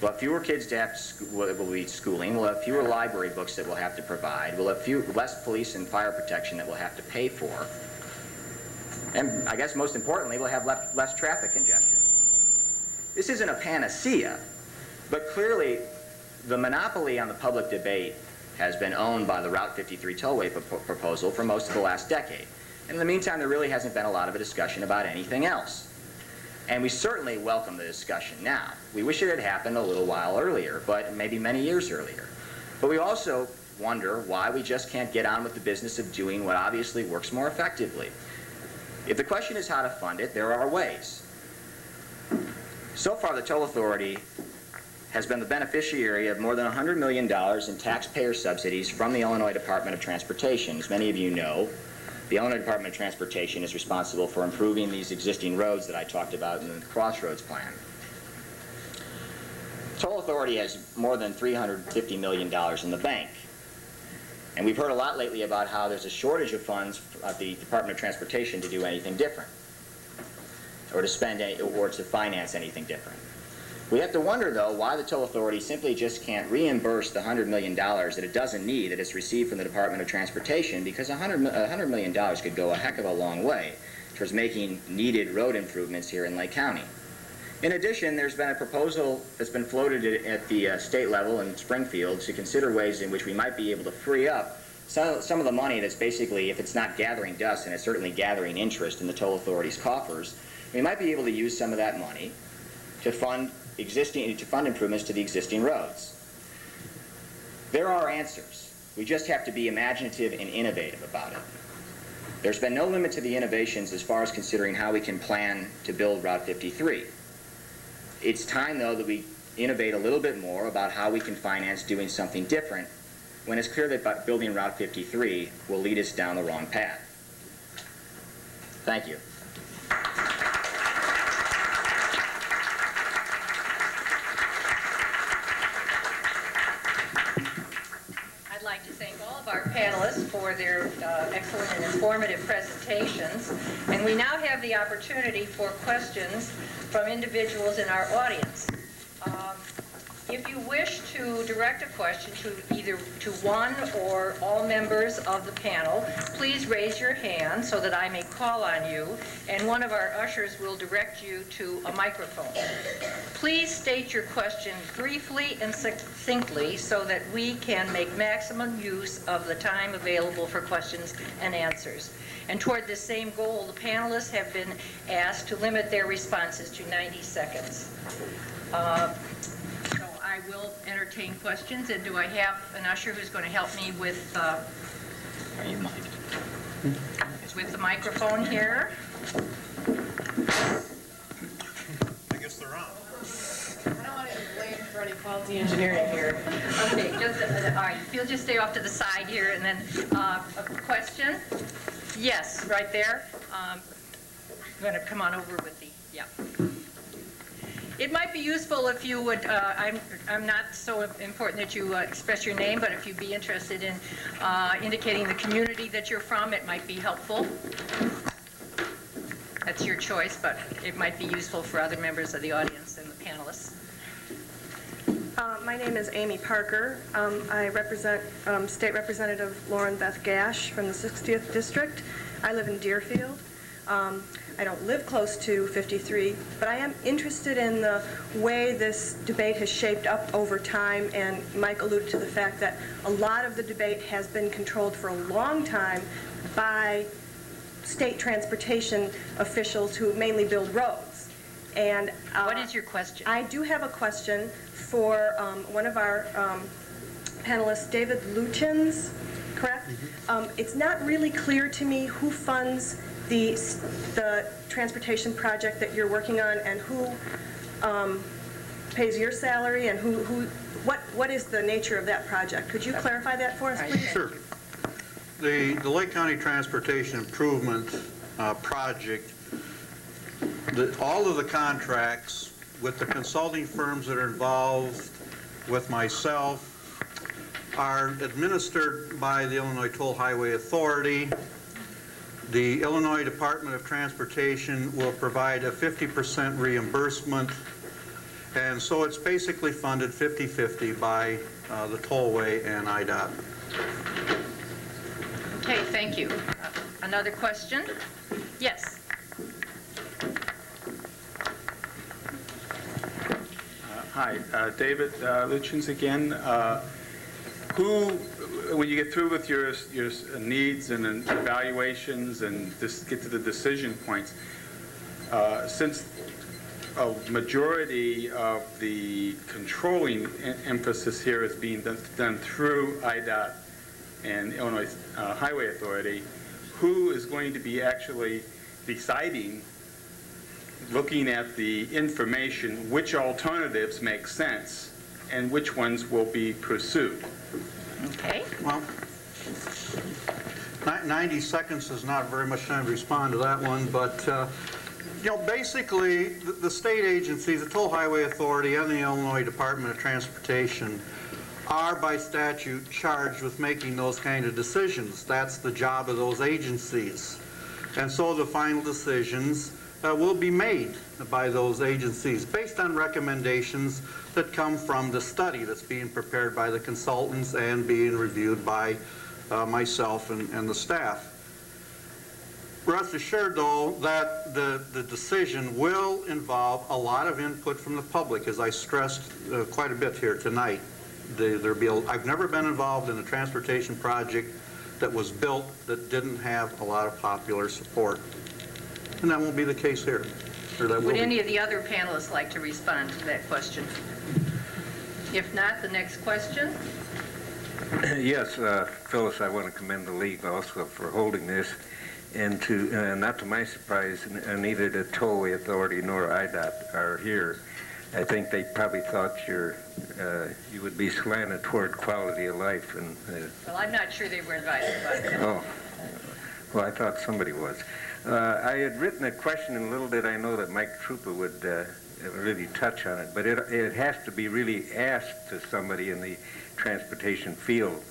We'll have fewer kids to have will be schooling. We'll have fewer library books that we'll have to provide. We'll have less police and fire protection that we'll have to pay for. And I guess most importantly, we'll have less traffic congestion. This isn't a panacea, but clearly the monopoly on the public debate has been owned by the Route 53 tollway proposal for most of the last decade. And in the meantime, there really hasn't been a lot of a discussion about anything else. And we certainly welcome the discussion now. We wish it had happened a little while earlier, but maybe many years earlier. But we also wonder why we just can't get on with the business of doing what obviously works more effectively. If the question is how to fund it, there are ways. So far, the toll authority has been the beneficiary of more than $100 million in taxpayer subsidies from the Illinois Department of Transportation. As many of you know, the Illinois Department of Transportation is responsible for improving these existing roads that I talked about in the Crossroads Plan. Toll Authority has more than $350 million in the bank. And we've heard a lot lately about how there's a shortage of funds at the Department of Transportation to do anything different, or to spend or to finance anything different. We have to wonder, though, why the Toll Authority simply just can't reimburse the $100 million that it doesn't need, that it's received from the Department of Transportation, because $100 million could go a heck of a long way towards making needed road improvements here in Lake County. In addition, there's been a proposal that's been floated at the state level in Springfield to consider ways in which we might be able to free up some of the money that's basically, if it's not gathering dust, and it's certainly gathering interest in the Toll Authority's coffers, we might be able to use some of that money to fund improvements to the existing roads. There are answers. We just have to be imaginative and innovative about it. There's been no limit to the innovations as far as considering how we can plan to build Route 53. It's time, though, that we innovate a little bit more about how we can finance doing something different when it's clear that building Route 53 will lead us down the wrong path. Thank you. I'd like to thank all of our panelists for their excellent and informative presentations. And we now have the opportunity for questions from individuals in our audience. If you wish to direct a question to either one or all members of the panel, please raise your hand so that I may call on you, and one of our ushers will direct you to a microphone. Please state your question briefly and succinctly so that we can make maximum use of the time available for questions and answers. And toward this same goal, the panelists have been asked to limit their responses to 90 seconds. So I will entertain questions, and do I have an usher who's going to help me with the microphone here? I guess they're on. I don't want to blame for any faulty engineering here. Okay, just, all right, if you'll just stay off to the side here, and then a question? Yes, right there. I'm going to come on over with the, yeah. It might be useful if you would, I'm not so important that you express your name, but if you'd be interested in indicating the community that you're from, it might be helpful. That's your choice, but it might be useful for other members of the audience and the panelists. My name is Amy Parker. I represent State Representative Lauren Beth Gash from the 60th District. I live in Deerfield. I don't live close to 53, but I am interested in the way this debate has shaped up over time, and Mike alluded to the fact that a lot of the debate has been controlled for a long time by state transportation officials who mainly build roads. And What is your question? I do have a question for one of our panelists, David Lutyens, correct? It's not really clear to me who funds the transportation project that you're working on, and who pays your salary, and what is the nature of that project? Could you clarify that for us, please? Sure. The Lake County Transportation Improvement Project, all of the contracts with the consulting firms that are involved, with myself, are administered by the Illinois Toll Highway Authority. The Illinois Department of Transportation will provide a 50% reimbursement, and so it's basically funded 50-50 by the tollway and IDOT. Okay, thank you. Another question? Yes. Hi, David Lutyens again. When you get through with your needs and evaluations and just get to the decision points, since a majority of the controlling emphasis here is being done through IDOT and Illinois Highway Authority, who is going to be actually deciding, looking at the information, which alternatives make sense and which ones will be pursued? Okay. Well, 90 seconds is not very much time to respond to that one, but basically, the state agencies, the Toll Highway Authority and the Illinois Department of Transportation are by statute charged with making those kind of decisions. That's the job of those agencies. And so the final decisions will be made by those agencies based on recommendations that come from the study that's being prepared by the consultants and being reviewed by myself and the staff. Rest assured, though, that the decision will involve a lot of input from the public, as I stressed quite a bit here tonight. I've never been involved in a transportation project that was built that didn't have a lot of popular support. And that won't be the case here. Would any of the other panelists like to respond to that question? If not, the next question. Yes, Phyllis, I want to commend the league also for holding this. And not to my surprise, neither the Tollway Authority nor IDOT are here. I think they probably thought you would be slanted toward quality of life. Well, I'm not sure they were invited, but... Oh, well, I thought somebody was. I had written a question, and little did I know that Mike Truppa would really touch on it, but it has to be really asked to somebody in the transportation field.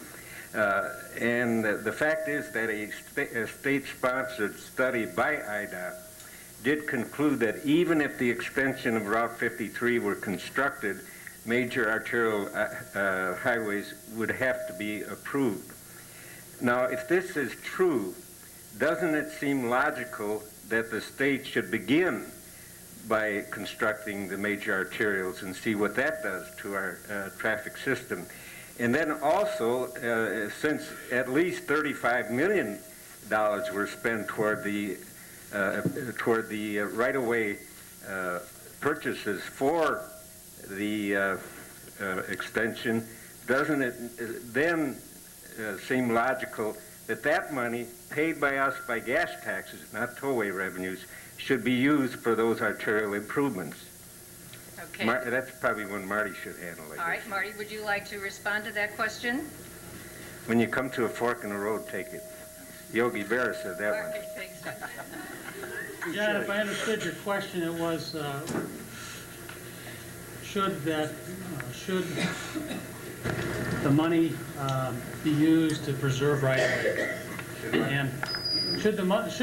And the fact is that a state-sponsored study by IDOT did conclude that even if the extension of Route 53 were constructed, major arterial highways would have to be approved. Now, if this is true, doesn't it seem logical that the state should begin by constructing the major arterials and see what that does to our traffic system? And then also, since at least $35 million were spent toward the right-of-way purchases for the extension, doesn't it then seem logical that that money paid by us by gas taxes, not tollway revenues, should be used for those arterial improvements? Okay. That's probably one Marty should handle. All right, Marty, would you like to respond to that question? When you come to a fork in the road, take it. Yogi Berra said that one. Okay, thanks. John, if I understood your question, it was should the money be used to preserve right-of-way? And should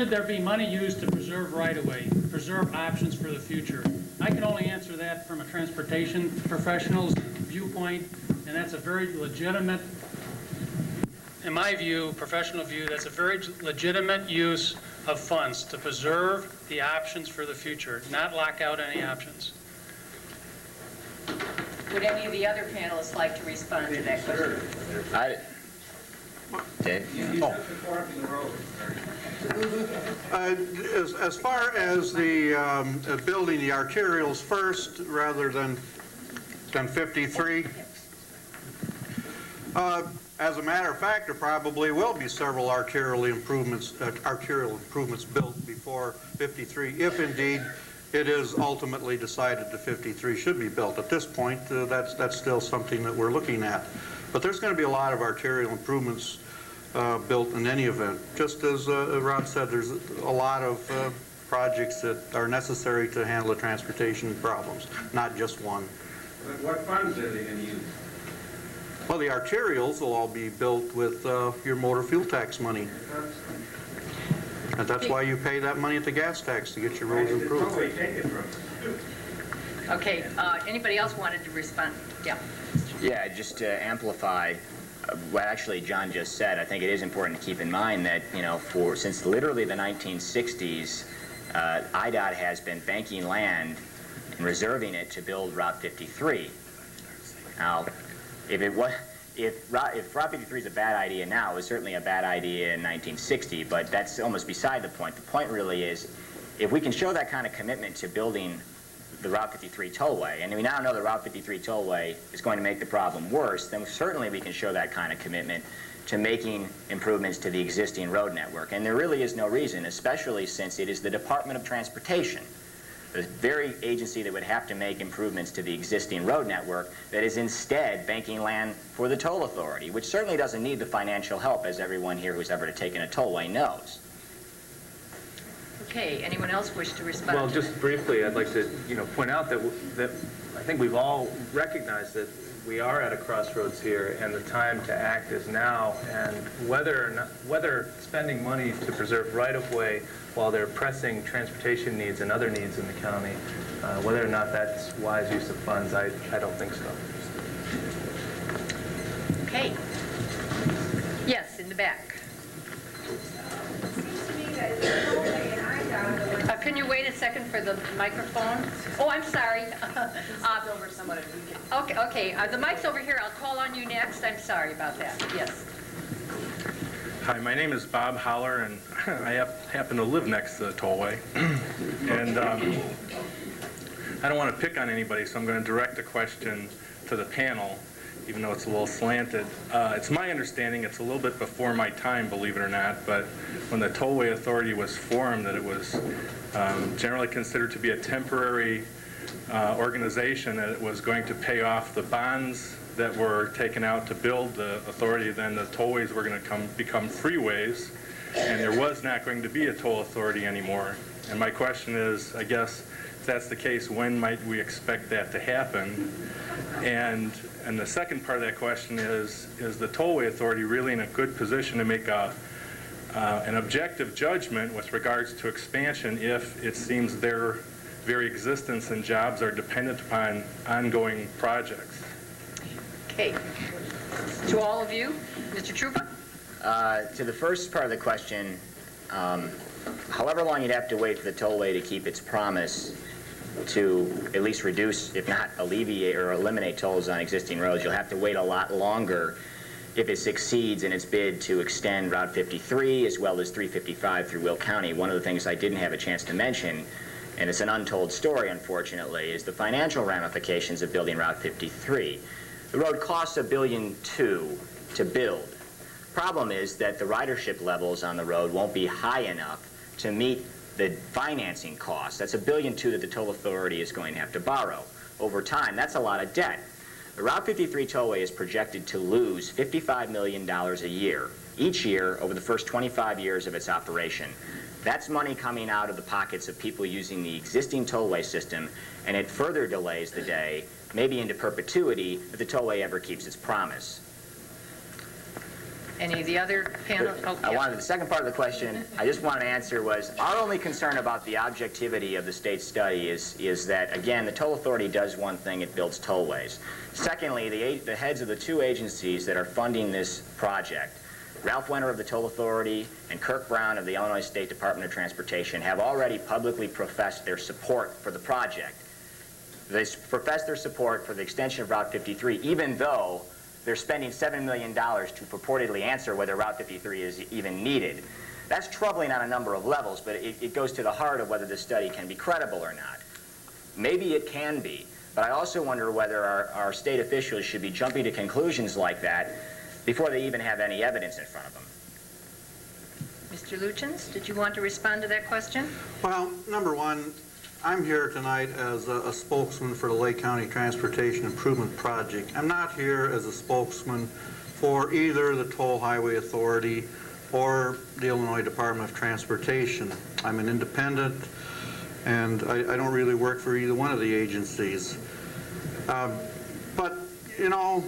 there be money used to preserve right-of-way, preserve options for the future? I can only answer that from a transportation professional's viewpoint, and that's a very legitimate, in my view, professional view, that's a very legitimate use of funds to preserve the options for the future, not lock out any options. Would any of the other panelists like to respond to that question? Dave? As far as the building the arterials first rather than 53, as a matter of fact, there probably will be several arterial improvements built before 53, if indeed it is ultimately decided that 53 should be built. At this point, that's still something that we're looking at. But there's going to be a lot of arterial improvements built in any event. Just as Rob said, there's a lot of projects that are necessary to handle the transportation problems, not just one. But what funds are they going to use? Well, the arterials will all be built with your motor fuel tax money. And that's why you pay that money at the gas tax, to get your roads improved. Okay, anybody else wanted to respond? Yeah. Yeah, just to amplify what actually John just said, I think it is important to keep in mind that, since literally the 1960s, IDOT has been banking land and reserving it to build Route 53. Now, if Route 53 is a bad idea now, it was certainly a bad idea in 1960, but that's almost beside the point. The point really is, if we can show that kind of commitment to building the Route 53 tollway, and we now know the Route 53 tollway is going to make the problem worse, then certainly we can show that kind of commitment to making improvements to the existing road network. And there really is no reason, especially since it is the Department of Transportation, the very agency that would have to make improvements to the existing road network, that is instead banking land for the toll authority, which certainly doesn't need the financial help, as everyone here who's ever taken a tollway knows. Okay, anyone else wish to respond? Well, just briefly, I'd like to, point out that I think we've all recognized that we are at a crossroads here, and the time to act is now. And whether spending money to preserve right-of-way while there are pressing transportation needs and other needs in the county, whether or not that's wise use of funds, I don't think so. Okay. Yes, in the back. Can you wait a second for the microphone? Oh, I'm sorry. Okay. The mic's over here. I'll call on you next. I'm sorry about that. Yes. Hi, my name is Bob Holler, and I happen to live next to the tollway. And I don't want to pick on anybody, so I'm going to direct a question to the panel, even though it's a little slanted. It's my understanding, it's a little bit before my time, believe it or not, but when the Tollway Authority was formed, that it was generally considered to be a temporary organization, that it was going to pay off the bonds that were taken out to build the authority. Then the tollways were going to become freeways, and there was not going to be a toll authority anymore. And my question is, I guess, if that's the case, when might we expect that to happen? And the second part of that question is the Tollway Authority really in a good position to make an objective judgment with regards to expansion if it seems their very existence and jobs are dependent upon ongoing projects? Okay. To all of you, Mr. Truppa? To the first part of the question, however long you'd have to wait for the tollway to keep its promise to at least reduce, if not alleviate or eliminate tolls on existing roads, you'll have to wait a lot longer if it succeeds in its bid to extend Route 53 as well as 355 through Will County. One of the things I didn't have a chance to mention, and it's an untold story, unfortunately, is the financial ramifications of building Route 53. The road costs $1.2 billion to build. Problem is that the ridership levels on the road won't be high enough to meet the financing costs. That's $1.2 billion that the toll authority is going to have to borrow. Over time, that's a lot of debt. The Route 53 tollway is projected to lose $55 million a year, each year over the first 25 years of its operation. That's money coming out of the pockets of people using the existing tollway system, and it further delays the day, maybe into perpetuity, if the tollway ever keeps its promise. Any of the other panel? The second part of the question I just wanted to answer was, our only concern about the objectivity of the state study is that, again, the toll authority does one thing, it builds tollways. Secondly, the heads of the two agencies that are funding this project, Ralph Winter of the Toll Authority and Kirk Brown of the Illinois State Department of Transportation, have already publicly professed their support for the project. They professed their support for the extension of Route 53, even though they're spending $7 million to purportedly answer whether Route 53 is even needed. That's troubling on a number of levels, but it goes to the heart of whether this study can be credible or not. Maybe it can be, but I also wonder whether our state officials should be jumping to conclusions like that before they even have any evidence in front of them. Mr. Lutyens, did you want to respond to that question? Well, number one, I'm here tonight as a spokesman for the Lake County Transportation Improvement Project. I'm not here as a spokesman for either the Toll Highway Authority or the Illinois Department of Transportation. I'm an independent, and I don't really work for either one of the agencies. But, you know,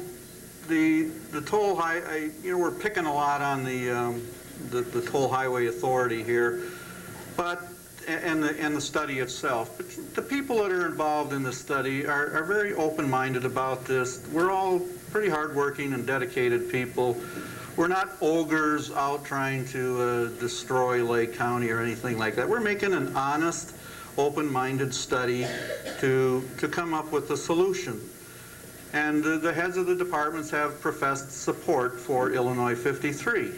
the toll we're picking a lot on the Toll Highway Authority here. But, and the study itself. But the people that are involved in the study are very open-minded about this. We're all pretty hardworking and dedicated people. We're not ogres out trying to destroy Lake County or anything like that. We're making an honest, open-minded study to come up with a solution. And the heads of the departments have professed support for Illinois 53.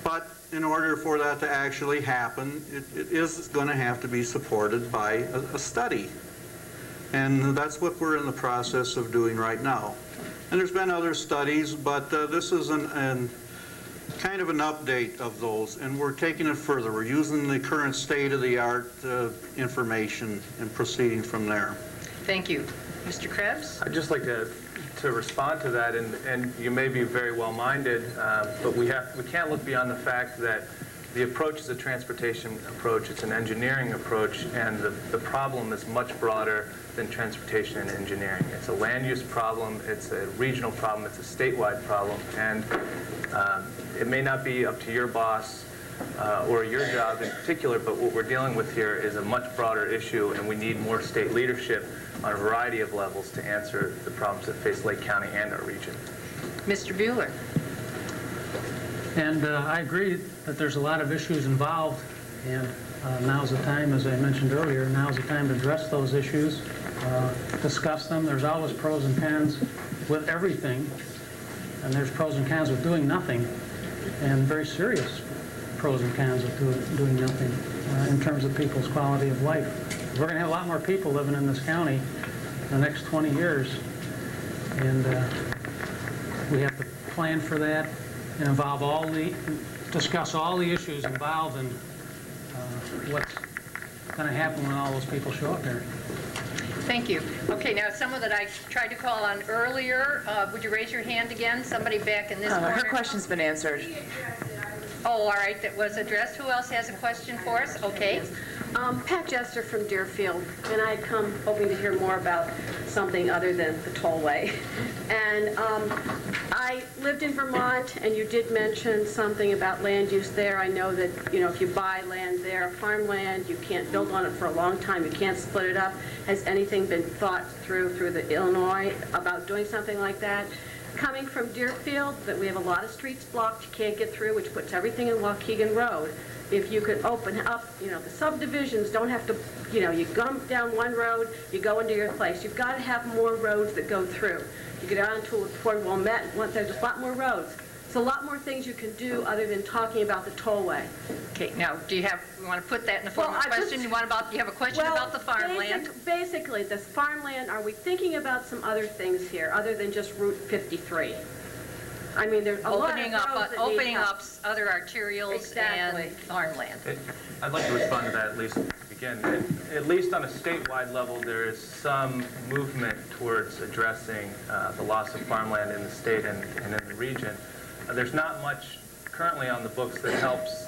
But in order for that to actually happen, it is going to have to be supported by a study. And that's what we're in the process of doing right now. And there's been other studies, but this is kind of an update of those, and we're taking it further. We're using the current state-of-the-art information and proceeding from there. Thank you. Mr. Krebs? I'd just like to respond to that, and you may be very well-minded, but we can't look beyond the fact that the approach is a transportation approach, it's an engineering approach, and the problem is much broader than transportation and engineering. It's a land use problem, it's a regional problem, it's a statewide problem, and it may not be up to your boss or your job in particular, but what we're dealing with here is a much broader issue, and we need more state leadership on a variety of levels to answer the problems that face Lake County and our region. Mr. Buehler? And I agree that there's a lot of issues involved, and now's the time, as I mentioned earlier, now's the time to address those issues, discuss them. There's always pros and cons with everything, and there's pros and cons with doing nothing, and very serious pros and cons with doing nothing in terms of people's quality of life. We're going to have a lot more people living in this county in the next 20 years, and we have to plan for that and discuss all the issues involved in what's going to happen when all those people show up there. Thank you. Okay, now someone that I tried to call on earlier, would you raise your hand again? Somebody back in this corner. Her question's been answered. Oh, all right, that was addressed. Who else has a question for us? Okay. Pat Jester from Deerfield, and I come hoping to hear more about something other than the tollway. And I lived in Vermont, and you did mention something about land use there. I know that, if you buy land there, farmland, you can't build on it for a long time. You can't split it up. Has anything been thought through the Illinois about doing something like that? Coming from Deerfield, that we have a lot of streets blocked, you can't get through, which puts everything in Waukegan Road. If you could open up, the subdivisions don't have to, you go down one road, you go into your place. You've got to have more roads that go through. You get on to Fort Wilmette, there's a lot more roads. It's a lot more things you can do other than talking about the tollway. Okay, now, you want to put that in the form of a question? You have a question about the farmland? Basically, this farmland, are we thinking about some other things here other than just Route 53? I mean, there's a lot of roads that need Opening help. up other arterials Exactly. and farmland. I'd like to respond to that at least again. At least on a statewide level, there is some movement towards addressing the loss of farmland in the state and in the region. There's not much currently on the books that helps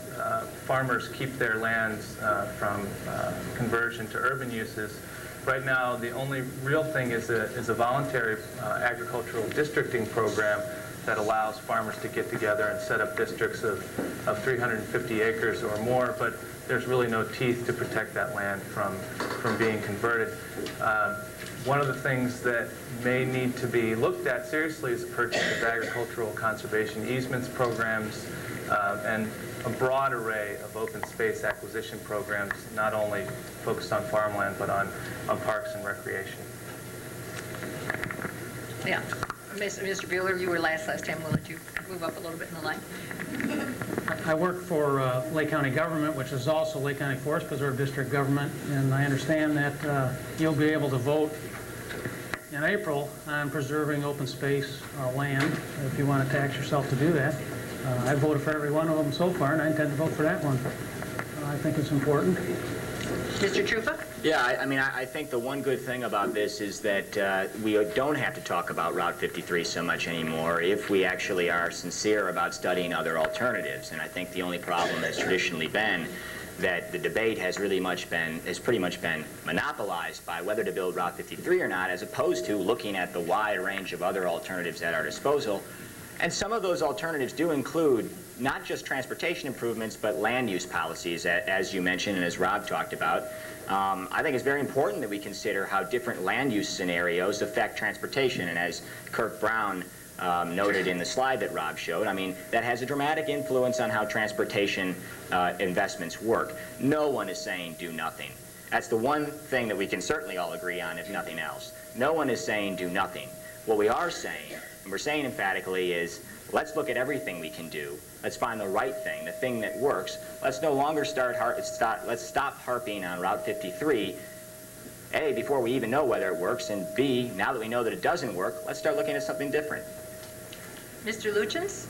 farmers keep their lands from conversion to urban uses. Right now, the only real thing is a voluntary agricultural districting program that allows farmers to get together and set up districts of 350 acres or more, but there's really no teeth to protect that land from being converted. One of the things that may need to be looked at seriously is the purchase of agricultural conservation easements programs and a broad array of open space acquisition programs, not only focused on farmland, but on parks and recreation. Yeah. Mr. Buehler, you were last time. We'll let you move up a little bit in the line. I work for Lake County government, which is also Lake County Forest Preserve District government, and I understand that you'll be able to vote in April on preserving open space land, if you want to tax yourself to do that. I voted for every one of them so far, and I intend to vote for that one. I think it's important. Mr. Truppa? Yeah, I think the one good thing about this is that we don't have to talk about Route 53 so much anymore if we actually are sincere about studying other alternatives. And I think the only problem has traditionally been that the debate has pretty much been monopolized by whether to build Route 53 or not, as opposed to looking at the wide range of other alternatives at our disposal. And some of those alternatives do include not just transportation improvements, but land use policies, as you mentioned and as Rob talked about. I think it's very important that we consider how different land use scenarios affect transportation, and as Kirk Brown noted in the slide that Rob showed, I mean, that has a dramatic influence on how transportation investments work. No one is saying do nothing. That's the one thing that we can certainly all agree on, if nothing else. No one is saying do nothing. What we are saying, and we're saying emphatically, is let's look at everything we can do. Let's find the right thing, the thing that works. Let's no longer let's stop harping on Route 53, A, before we even know whether it works, and B, now that we know that it doesn't work, let's start looking at something different. Mr. Lutyens?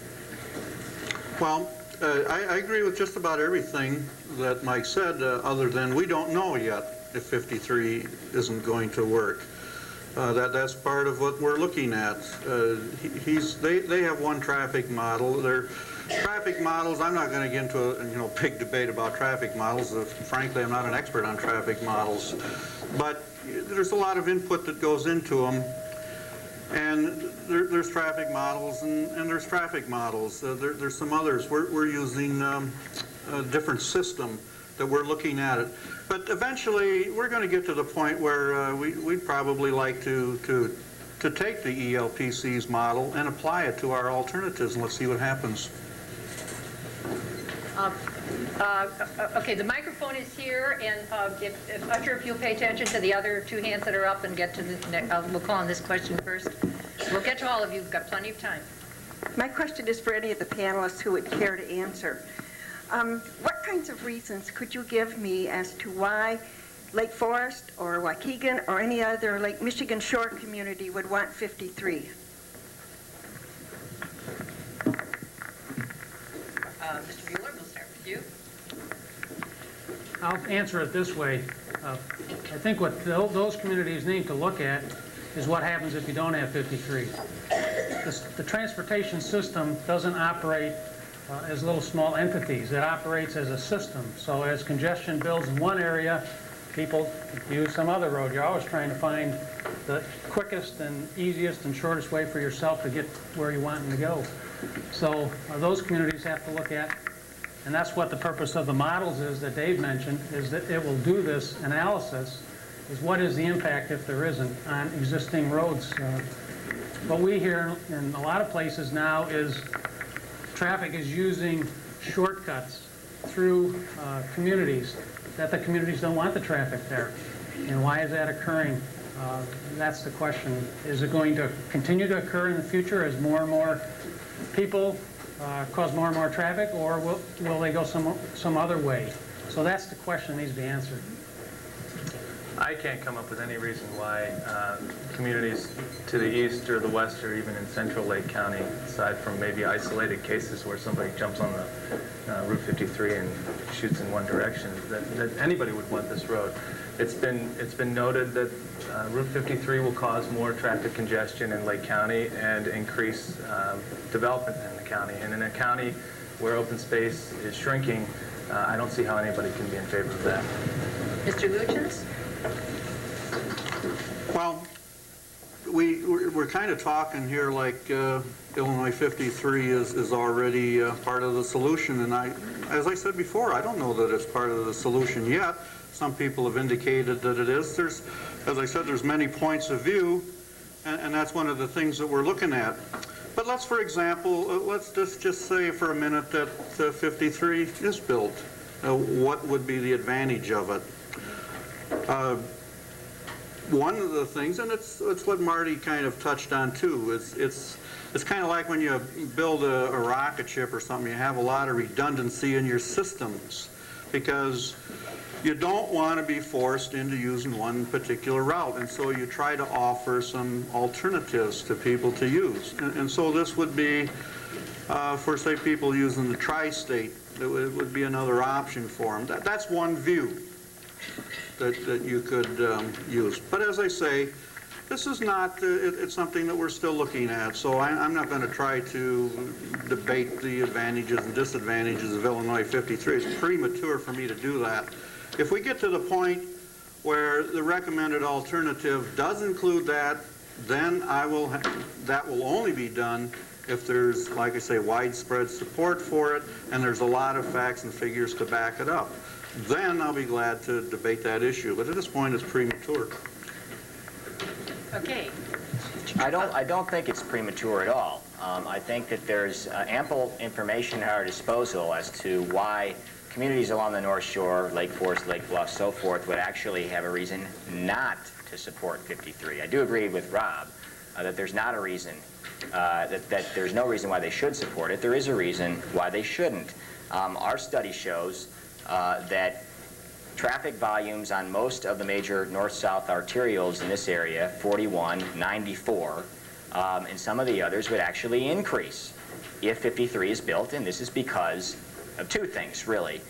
Well, I agree with just about everything that Mike said, other than we don't know yet if 53 isn't going to work. That's part of what we're looking at. They have one traffic model. Their traffic models, I'm not going to get into a big debate about traffic models. Frankly, I'm not an expert on traffic models. But there's a lot of input that goes into them. And there's traffic models and there's traffic models. There's some others. We're using a different system that we're looking at it. But eventually, we're going to get to the point where we'd probably like to take the ELPC's model and apply it to our alternatives, and let's see what happens. Okay, the microphone is here, and if you'll pay attention to the other two hands that are up and get to the next, we'll call on this question first. We'll get to all of you. We've got plenty of time. My question is for any of the panelists who would care to answer. What kinds of reasons could you give me as to why Lake Forest or Waukegan or any other Lake Michigan shore community would want 53? Mr. Buehler, we'll start with you. I'll answer it this way. I think what those communities need to look at is what happens if you don't have 53. The transportation system doesn't operate as little small entities. It operates as a system. So as congestion builds in one area, people use some other road. You're always trying to find the quickest and easiest and shortest way for yourself to get where you want to go. So those communities have to look at, and that's what the purpose of the models is that Dave mentioned, is that it will do this analysis, is what is the impact, if there isn't, on existing roads. What we hear in a lot of places now is traffic is using shortcuts through communities, that the communities don't want the traffic there. And why is that occurring? That's the question. Is it going to continue to occur in the future as more and more people cause more and more traffic, or will they go some other way? So that's the question that needs to be answered. I can't come up with any reason why communities to the east or the west or even in central Lake County, aside from maybe isolated cases where somebody jumps on the Route 53 and shoots in one direction, that anybody would want this road. It's been noted that Route 53 will cause more traffic congestion in Lake County and increase development in the county. And in a county where open space is shrinking, I don't see how anybody can be in favor of that. Mr. Lutyens? Well, we're kind of talking here like Illinois 53 is already part of the solution, and as I said before, I don't know that it's part of the solution yet. Some people have indicated that it is. As I said, there's many points of view, and that's one of the things that we're looking at. But let's, for example, let's just say for a minute that 53 is built. What would be the advantage of it? One of the things, and it's what Marty kind of touched on too, it's kind of like when you build a rocket ship or something, you have a lot of redundancy in your systems because you don't want to be forced into using one particular route, and so you try to offer some alternatives to people to use. And so this would be, for say people using the tri-state, it would be another option for them. That's one view that you could use. But as I say, this is not, it's something that we're still looking at, so I'm not going to try to debate the advantages and disadvantages of Illinois 53. It's premature for me to do that. If we get to the point where the recommended alternative does include that, then that will only be done if there's, like I say, widespread support for it, and there's a lot of facts and figures to back it up. Then I'll be glad to debate that issue, but at this point it's premature. Okay. I don't think it's premature at all. I think that there's ample information at our disposal as to why communities along the North Shore, Lake Forest, Lake Bluff, so forth, would actually have a reason not to support 53. I do agree with Rob that there's not a reason, that there's no reason why they should support it. There is a reason why they shouldn't. Our study shows that traffic volumes on most of the major north-south arterials in this area, 41, 94, and some of the others would actually increase if 53 is built, and this is because of two things, really.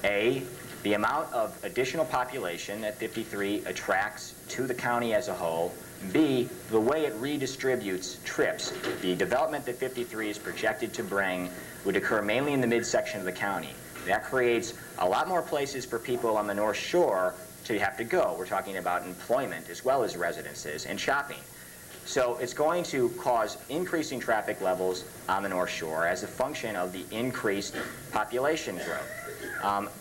A, the amount of additional population that 53 attracts to the county as a whole. B, the way it redistributes trips. The development that 53 is projected to bring would occur mainly in the midsection of the county. That creates a lot more places for people on the North Shore to have to go. We're talking about employment as well as residences and shopping. So it's going to cause increasing traffic levels on the North Shore as a function of the increased population growth.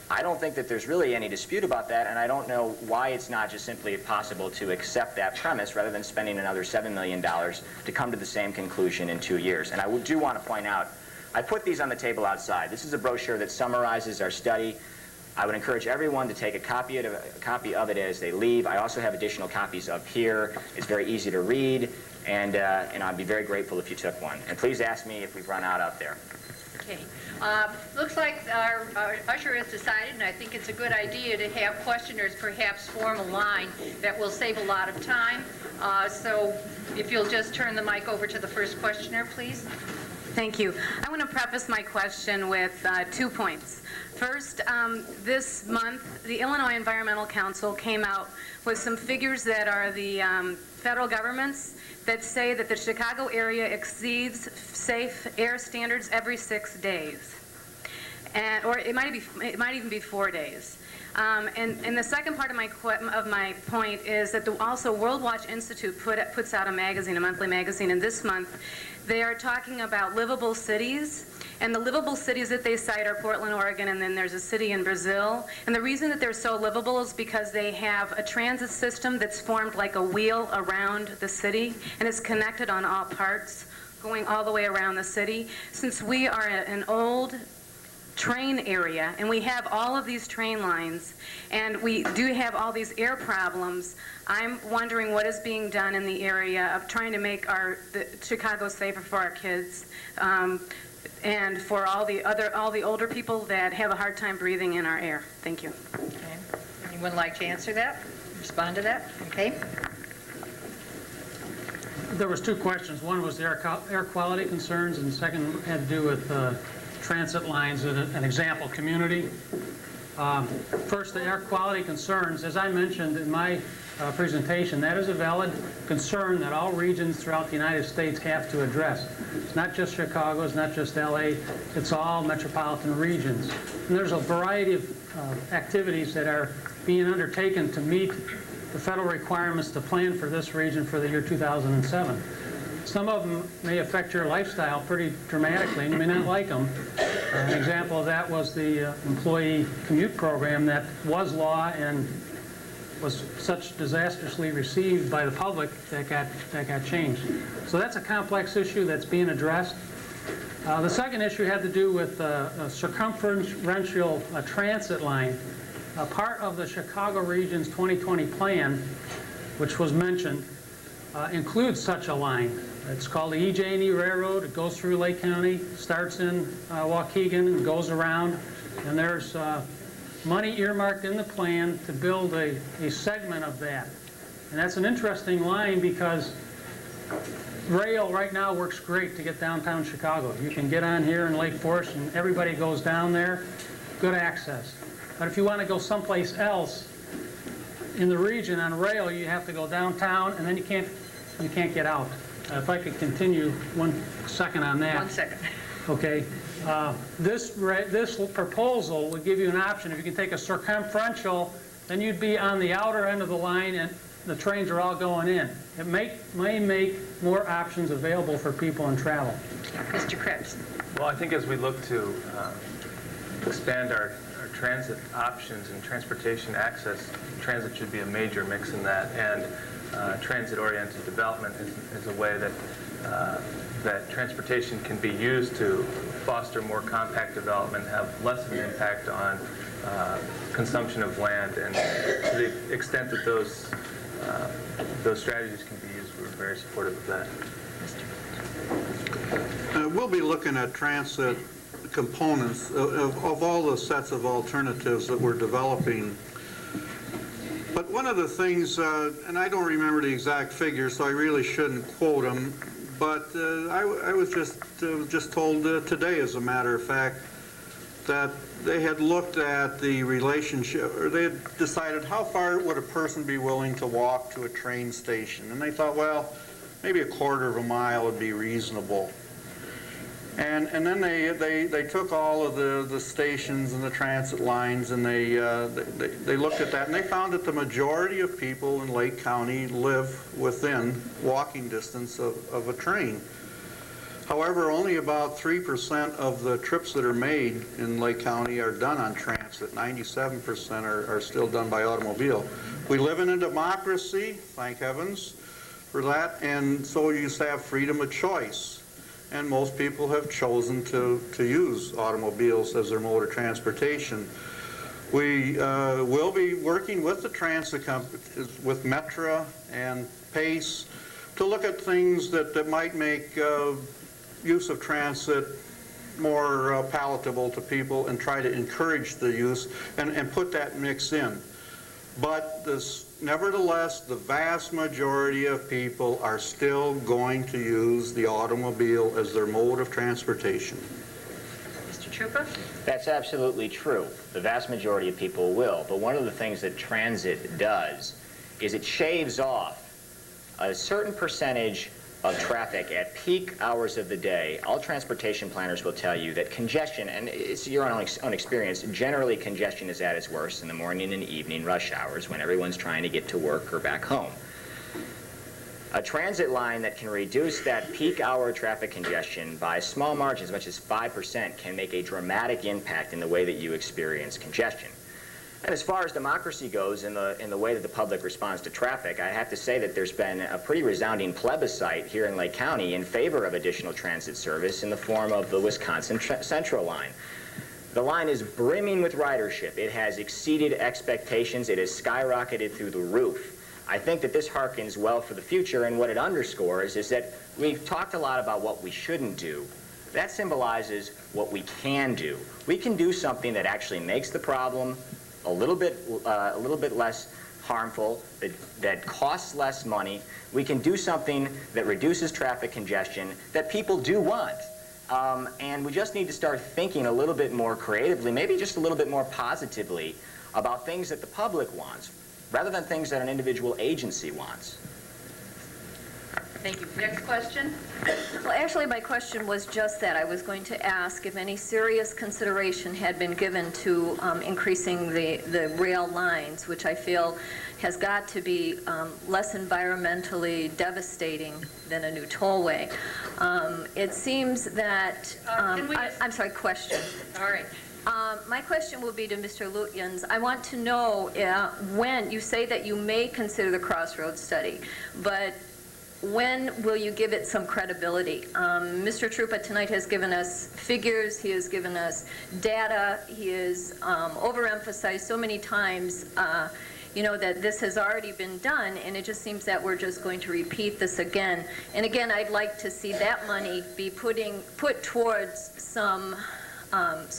I don't think that there's really any dispute about that, and I don't know why it's not just simply possible to accept that premise rather than spending another $7 million to come to the same conclusion in 2 years. And I do want to point out, I put these on the table outside. This is a brochure that summarizes our study. I would encourage everyone to take a copy of it as they leave. I also have additional copies up here. It's very easy to read, and I'd be very grateful if you took one. And please ask me if we've run out there. Okay. Looks like our usher has decided, and I think it's a good idea to have questioners perhaps form a line. That will save a lot of time. So if you'll just turn the mic over to the first questioner, please. Thank you. I want to preface my question with 2 points. First, this month, the Illinois Environmental Council came out with some figures that are the federal government's that say that the Chicago area exceeds safe air standards every 6 days. Or it might even be 4 days. And the second part of my point is that also World Watch Institute puts out a magazine, a monthly magazine, and this month they are talking about livable cities. And the livable cities that they cite are Portland, Oregon, and then there's a city in Brazil. And the reason that they're so livable is because they have a transit system that's formed like a wheel around the city, and it's connected on all parts, going all the way around the city. Since we are an old train area, and we have all of these train lines, and we do have all these air problems, I'm wondering what is being done in the area of trying to make the Chicago safer for our kids, and for all the older people that have a hard time breathing in our air. Thank you. Okay. Anyone like to answer that? Respond to that? Okay. There was 2 questions. One was the air quality concerns, and the second had to do with transit lines and an example community. First, the air quality concerns. As I mentioned in my presentation, that is a valid concern that all regions throughout the United States have to address. It's not just Chicago, it's not just LA, it's all metropolitan regions. And there's a variety of activities that are being undertaken to meet the federal requirements to plan for this region for the year 2007. Some of them may affect your lifestyle pretty dramatically, and you may not like them. An example of that was the employee commute program that was law and was such disastrously received by the public that got changed. So that's a complex issue that's being addressed. The second issue had to do with a circumferential transit line. Part of the Chicago region's 2020 plan, which was mentioned, includes such a line. It's called the EJ&E Railroad. It goes through Lake County, starts in Waukegan, and goes around. And there's money earmarked in the plan to build a segment of that. And that's an interesting line because rail right now works great to get downtown Chicago. You can get on here in Lake Forest and everybody goes down there, good access. But if you want to go someplace else in the region on rail, you have to go downtown and then you can't get out. If I could continue 1 second on that. 1 second. Okay. This proposal would give you an option. If you can take a circumferential, then you'd be on the outer end of the line, and the trains are all going in. It may make more options available for people in travel. Mr. Krebs. Well, I think as we look to expand our transit options and transportation access, transit should be a major mix in that, and transit-oriented development is a way that that transportation can be used to foster more compact development, have less of an impact on consumption of land, and to the extent that those strategies can be used, we're very supportive of that. We'll be looking at transit components of all the sets of alternatives that we're developing. But one of the things, and I don't remember the exact figures, so I really shouldn't quote them, but I was just told today, as a matter of fact, that they had looked at the relationship, or they had decided how far would a person be willing to walk to a train station. And they thought, well, maybe a quarter of a mile would be reasonable. And then they took all of the stations and the transit lines, and they looked at that, and they found that the majority of people in Lake County live within walking distance of a train. However, only about 3% of the trips that are made in Lake County are done on transit. 97% are still done by automobile. We live in a democracy, thank heavens for that, and so you have freedom of choice. And most people have chosen to use automobiles as their mode of transportation. We will be working with the transit companies, with Metra and PACE, to look at things that might make use of transit more palatable to people and try to encourage the use and put that mix in. But nevertheless, the vast majority of people are still going to use the automobile as their mode of transportation. Mr. Truppa? That's absolutely true. The vast majority of people will. But one of the things that transit does is it shaves off a certain percentage of traffic at peak hours of the day. All transportation planners will tell you that congestion, and it's your own experience, generally congestion is at its worst in the morning and evening rush hours when everyone's trying to get to work or back home. A transit line that can reduce that peak hour traffic congestion by a small margin, as much as 5%, can make a dramatic impact in the way that you experience congestion. And as far as democracy goes, in the way that the public responds to traffic, I have to say that there's been a pretty resounding plebiscite here in Lake County in favor of additional transit service in the form of the Wisconsin Central line. The line is brimming with ridership. It has exceeded expectations. It has skyrocketed through the roof. I think that this harkens well for the future, and what it underscores is that we've talked a lot about what we shouldn't do. That symbolizes what we can do. We can do something that actually makes the problem a little bit less harmful, that costs less money. We can do something that reduces traffic congestion that people do want. And we just need to start thinking a little bit more creatively, maybe just a little bit more positively about things that the public wants, rather than things that an individual agency wants. Thank you. Next question? Well, actually, my question was just that. I was going to ask if any serious consideration had been given to increasing the rail lines, which I feel has got to be less environmentally devastating than a new tollway. It seems that... I'm sorry, question. All right. My question will be to Mr. Lutyens. I want to know when, you say that you may consider the crossroads study, but when will you give it some credibility? Mr. Truppa tonight has given us figures, he has given us data, he has overemphasized so many times that this has already been done, and it just seems that we're just going to repeat this again. And again, I'd like to see that money be put towards some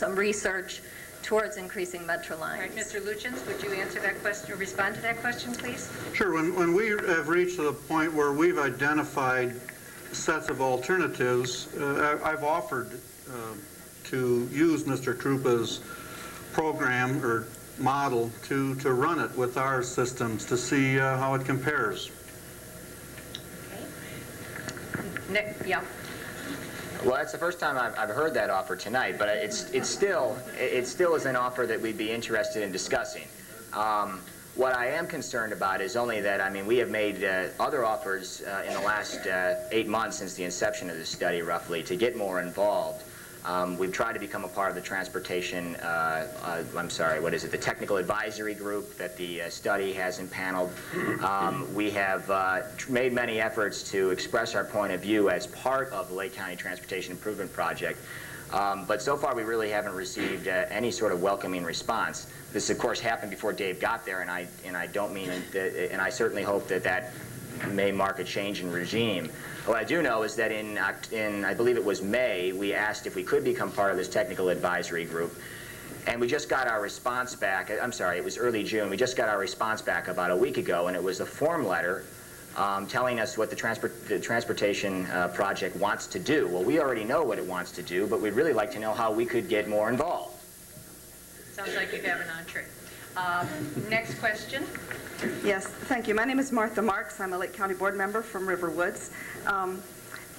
research towards increasing metro lines. All right, Mr. Lutyens, would you answer that question or respond to that question, please? Sure. When we have reached the point where we've identified sets of alternatives, I've offered to use Mr. Truppa's program or model to run it with our systems to see how it compares. Okay. Yeah. Well, that's the first time I've heard that offer tonight, but it still is an offer that we'd be interested in discussing. What I am concerned about is only that, I mean, we have made other offers in the last 8 months since the inception of this study, roughly, to get more involved. We've tried to become a part of the transportation, the technical advisory group that the study has impaneled. We have made many efforts to express our point of view as part of the Lake County Transportation Improvement Project. But so far we really haven't received any sort of welcoming response. This, of course, happened before Dave got there, and I don't mean that, and I certainly hope that may mark a change in regime. What I do know is that in I believe it was May, we asked if we could become part of this technical advisory group, and we just got our response back. I'm sorry, it was early June. We just got our response back about a week ago, and it was a form letter telling us what the transportation project wants to do. Well, we already know what it wants to do, but we'd really like to know how we could get more involved. Sounds like you have an entree. Next question. Yes, thank you. My name is Martha Marks. I'm a Lake County Board member from River Woods.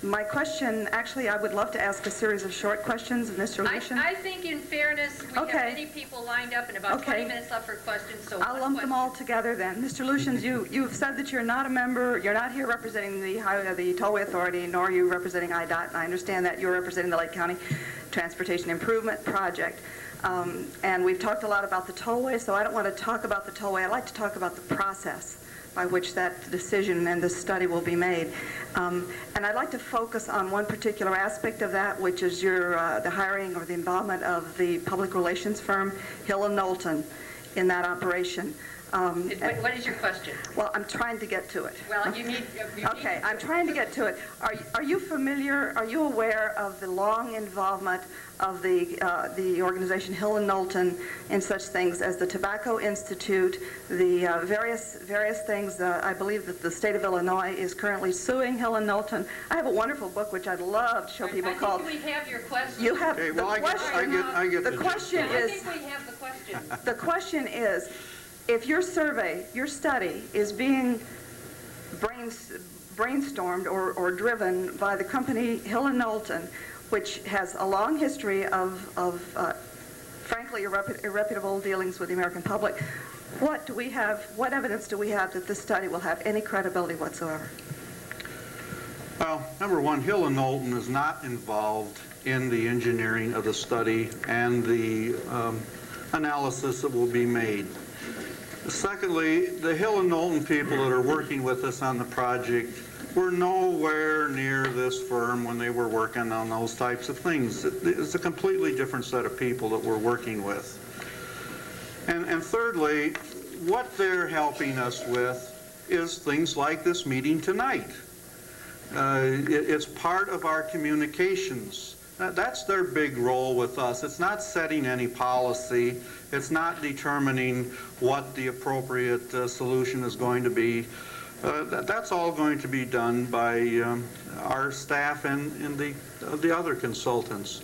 My question, actually, I would love to ask a series of short questions of Mr. Lutyens. I think in fairness, we have many people lined up and about 20 minutes left for questions, so I'll lump them all together then. Mr. Lutyens, you've said that you're not a member, you're not here representing the Tollway Authority, nor are you representing IDOT, and I understand that you're representing the Lake County Transportation Improvement Project. And we've talked a lot about the tollway, so I don't want to talk about the tollway. I'd like to talk about the process by which that decision and this study will be made. And I'd like to focus on one particular aspect of that, which is the hiring or the involvement of the public relations firm, Hill & Knowlton, in that operation. What is your question? Well, I'm trying to get to it. Well, you need... Okay, I'm trying to get to it. Are you familiar, are you aware of the long involvement of the organization Hill & Knowlton in such things as the Tobacco Institute, the various things? I believe that the state of Illinois is currently suing Hill & Knowlton. I have a wonderful book which I'd love to show people called... I think we have your question. You have Okay, the well, question. I get The the question I is... think we have the question. The question is, if your survey, your study, is being brainstormed or driven by the company Hill & Knowlton, which has a long history of frankly, irreputable dealings with the American public, what evidence do we have that this study will have any credibility whatsoever? Well, number one, Hill & Knowlton is not involved in the engineering of the study and the analysis that will be made. Secondly, the Hill & Knowlton people that are working with us on the project were nowhere near this firm when they were working on those types of things. It's a completely different set of people that we're working with. And thirdly, what they're helping us with is things like this meeting tonight. It's part of our communications. That's their big role with us. It's not setting any policy. It's not determining what the appropriate solution is going to be. That's all going to be done by our staff and the other consultants.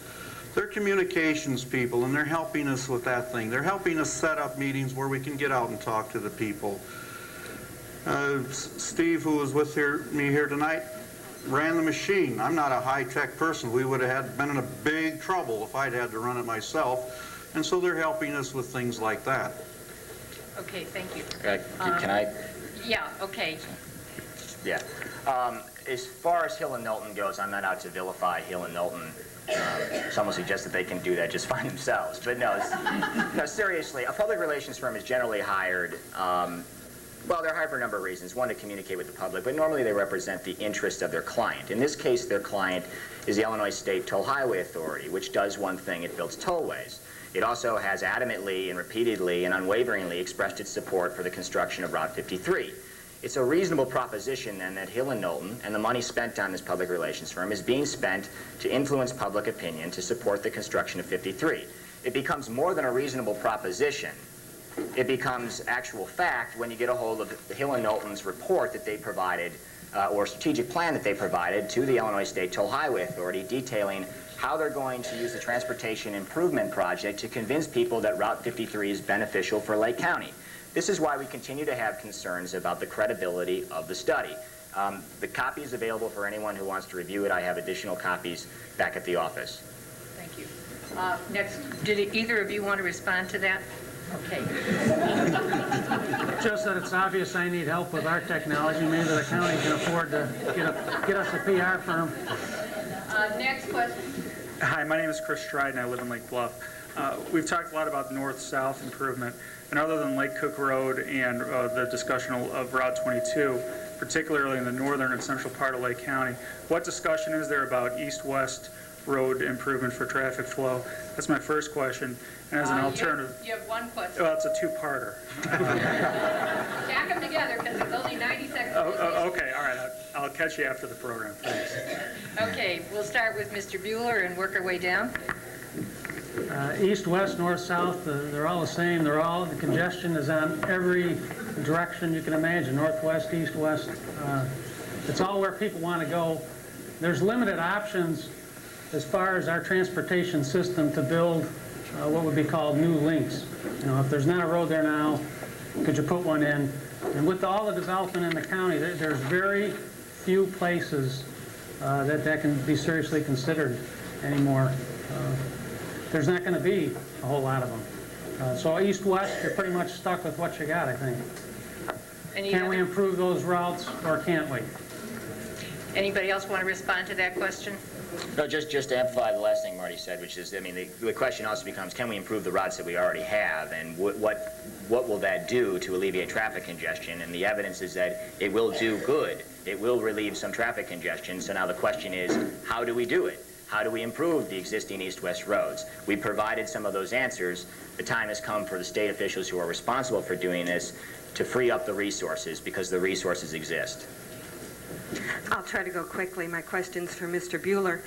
They're communications people, and they're helping us with that thing. They're helping us set up meetings where we can get out and talk to the people. Steve, who was with me here tonight, ran the machine. I'm not a high-tech person. We would have been in a big trouble if I'd had to run it myself. And so they're helping us with things like that. Okay, thank you. Can I? Yeah, okay. Yeah. As far as Hill & Knowlton goes, I'm not out to vilify Hill & Knowlton. Someone suggests that they can do that just fine themselves. But no, seriously, a public relations firm is generally hired. Well, they're hired for a number of reasons. One, to communicate with the public, but normally they represent the interest of their client. In this case, their client is the Illinois State Toll Highway Authority, which does one thing: it builds tollways. It also has adamantly and repeatedly and unwaveringly expressed its support for the construction of Route 53. It's a reasonable proposition, then, that Hill & Knowlton and the money spent on this public relations firm is being spent to influence public opinion to support the construction of 53. It becomes more than a reasonable proposition. It becomes actual fact when you get a hold of Hill & Knowlton's report that they provided, or strategic plan that they provided to the Illinois State Toll Highway Authority, detailing how they're going to use the Transportation Improvement Project to convince people that Route 53 is beneficial for Lake County. This is why we continue to have concerns about the credibility of the study. The copy is available for anyone who wants to review it. I have additional copies back at the office. Thank you. Next, did either of you want to respond to that? Okay. Just that it's obvious I need help with our technology. Maybe the county can afford to get us a PR firm. Next question. Hi, my name is Chris Stride, and I live in Lake Bluff. We've talked a lot about north-south improvement, and other than Lake Cook Road and the discussion of Route 22, particularly in the northern and central part of Lake County, what discussion is there about east-west road improvement for traffic flow? That's my first question. And as an alternative... You have one question. Well, it's a two-parter. Stack them together because it's only 90 seconds. Okay, all right. I'll catch you after the program. Thanks. Okay, we'll start with Mr. Buehler and work our way down. East, west, north, south, they're all the same. The congestion is on every direction you can imagine, northwest, east, west. It's all where people want to go. There's limited options as far as our transportation system to build what would be called new links. You know, if there's not a road there now, could you put one in? And with all the development in the county, there's very few places that can be seriously considered anymore. There's not going to be a whole lot of them. So east-west, you're pretty much stuck with what you got, I think. Can we improve those routes, or can't we? Anybody else want to respond to that question? No, just to amplify the last thing Marty said, which is, I mean, the question also becomes, can we improve the routes that we already have, and what will that do to alleviate traffic congestion? And the evidence is that it will do good. It will relieve some traffic congestion. So now the question is, how do we do it? How do we improve the existing east-west roads? We provided some of those answers. The time has come for the state officials who are responsible for doing this to free up the resources, because the resources exist. I'll try to go quickly. My question's for Mr. Buehler.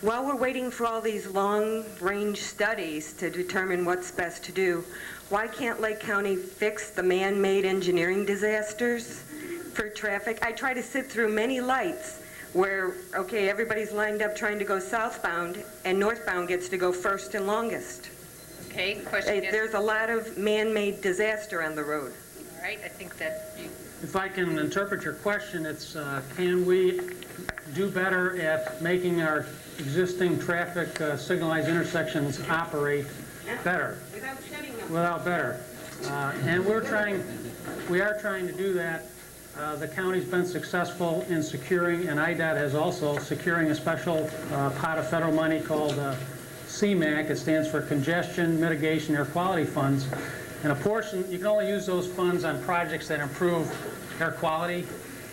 While we're waiting for all these long-range studies to determine what's best to do, why can't Lake County fix the man-made engineering disasters for traffic? I try to sit through many lights where, okay, everybody's lined up trying to go southbound, and northbound gets to go first and longest. Okay, question is... There's a lot of man-made disaster on the road. All right, I think that you... If I can interpret your question, it's can we do better at making our existing traffic signalized intersections operate better? Without better. And we are trying to do that. The county's been successful in securing, and IDOT has also, securing a special pot of federal money called CMAQ. It stands for Congestion Mitigation Air Quality Funds. And a portion, you can only use those funds on projects that improve air quality.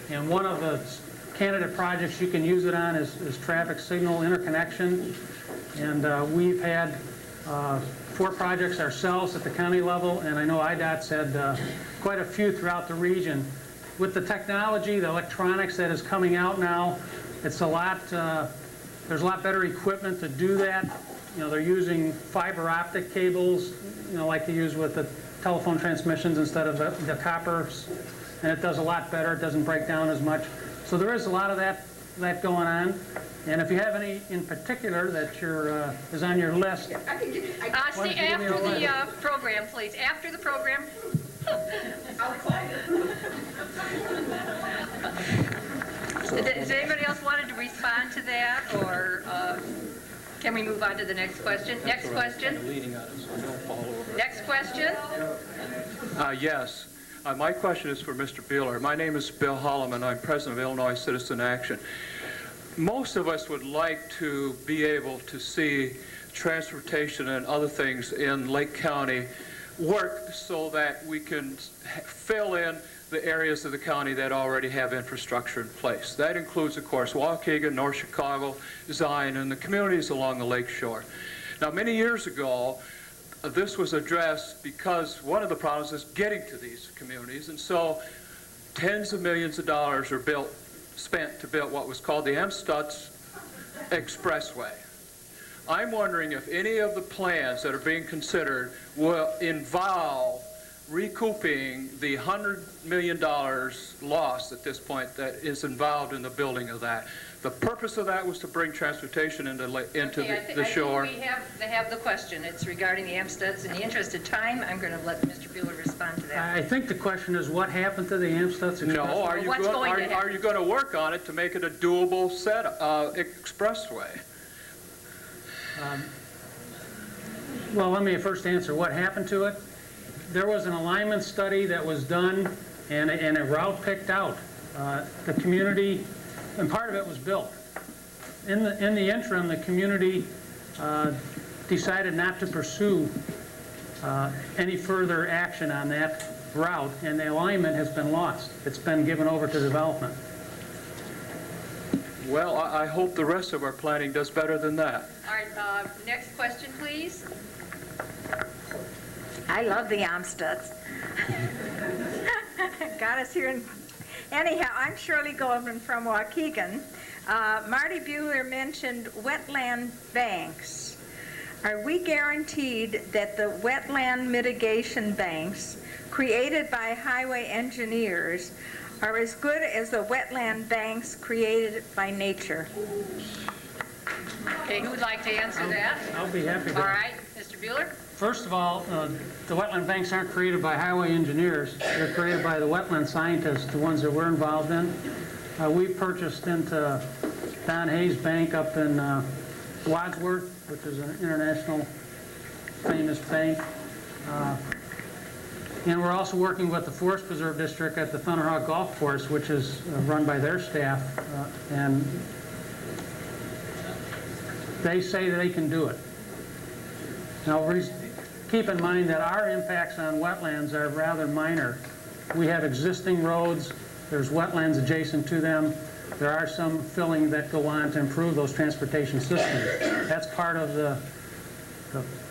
And one of the candidate projects you can use it on is traffic signal interconnection. And we've had 4 projects ourselves at the county level, and I know IDOT's had quite a few throughout the region. With the technology, the electronics that is coming out now, it's a lot, there's a lot better equipment to do that. You know, they're using fiber optic cables, you know, like they use with the telephone transmissions instead of the coppers, and it does a lot better. It doesn't break down as much. So there is a lot of that going on. And if you have any in particular that is on your list, stay after the program, please. After the program. Does anybody else wanted to respond to that, or can we move on to the next question? Next question. Next question. Yes. My question is for Mr. Buehler. My name is Bill Holloman. I'm president of Illinois Citizen Action. Most of us would like to be able to see transportation and other things in Lake County work so that we can fill in the areas of the county that already have infrastructure in place. That includes, of course, Waukegan, North Chicago, Zion, and the communities along the lake shore. Now, many years ago, this was addressed because one of the problems is getting to these communities, and so tens of millions of dollars are spent to build what was called the Amstutz Expressway. I'm wondering if any of the plans that are being considered will involve recouping the $100 million loss at this point that is involved in the building of that. The purpose of that was to bring transportation into the shore. I think they have the question. It's regarding the Amstutz. In the interest of time, I'm going to let Mr. Buehler respond to that. I think the question is what happened to the Amstutz Expressway? No, are you going to work on it to make it a doable expressway? Well, let me first answer what happened to it. there was an alignment study that was done and a route picked out. The community, and part of it was built. In the interim, the community decided not to pursue any further action on that route, and the alignment has been lost. It's been given over to development. Well, I hope the rest of our planning does better than that. All right, next question, please. I love the Amsteds. Got us here. Anyhow, I'm Shirley Goldman from Waukegan. Marty Buehler mentioned wetland banks. Are we guaranteed that the wetland mitigation banks created by highway engineers are as good as the wetland banks created by nature? Okay, who would like to answer that? I'll be happy to. All right, Mr. Buehler? First of all, the wetland banks aren't created by highway engineers. They're created by the wetland scientists, the ones that we're involved in. We purchased into Don Hayes Bank up in Wadsworth, which is an international famous bank. And we're also working with the Forest Preserve District at the Thunderhawk Golf Course, which is run by their staff, and they say that they can do it. Now, keep in mind that our impacts on wetlands are rather minor. We have existing roads, there's wetlands adjacent to them, there are some filling that go on to improve those transportation systems. That's part of the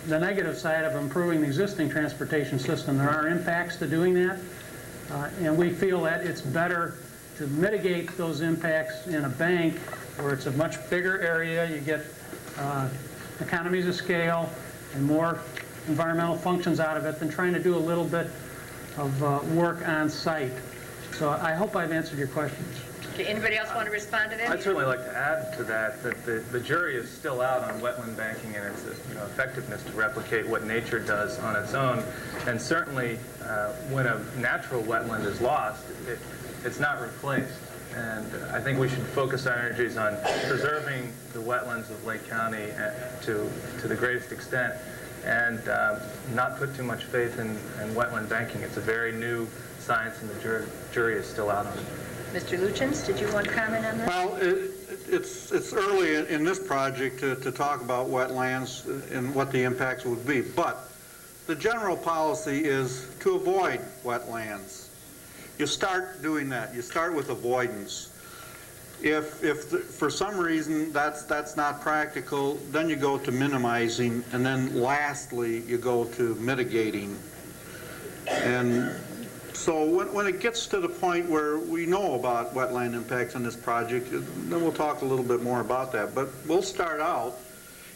negative side of improving the existing transportation system. There are impacts to doing that, and we feel that it's better to mitigate those impacts in a bank where it's a much bigger area, you get economies of scale and more environmental functions out of it than trying to do a little bit of work on site. So I hope I've answered your questions. Okay, anybody else want to respond to that? I'd certainly like to add to that the jury is still out on wetland banking and its effectiveness to replicate what nature does on its own. And certainly, when a natural wetland is lost, it's not replaced. And I think we should focus our energies on preserving the wetlands of Lake County to the greatest extent, and not put too much faith in wetland banking. It's a very new science, and the jury is still out on it. Mr. Lutyens, did you want to comment on that? Well, it's early in this project to talk about wetlands and what the impacts would be, but the general policy is to avoid wetlands. You start doing that. You start with avoidance. If for some reason that's not practical, then you go to minimizing, and then lastly you go to mitigating. And so when it gets to the point where we know about wetland impacts on this project, then we'll talk a little bit more about that. But we'll start out,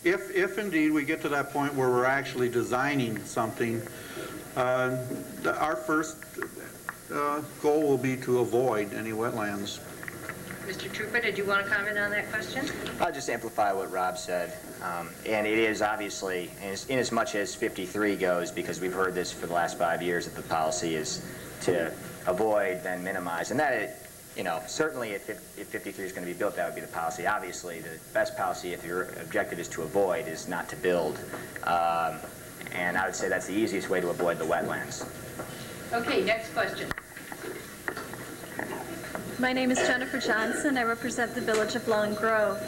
if indeed we get to that point where we're actually designing something, our first goal will be to avoid any wetlands. Mr. Truppa, did you want to comment on that question? I'll just amplify what Rob said. And it is obviously, in as much as 53 goes, because we've heard this for the last 5 years, that the policy is to avoid, then minimize. And that, certainly if 53 is going to be built, that would be the policy. Obviously, the best policy, if your objective is to avoid, is not to build. And I would say that's the easiest way to avoid the wetlands. Okay, next question. My name is Jennifer Johnson. I represent the village of Long Grove.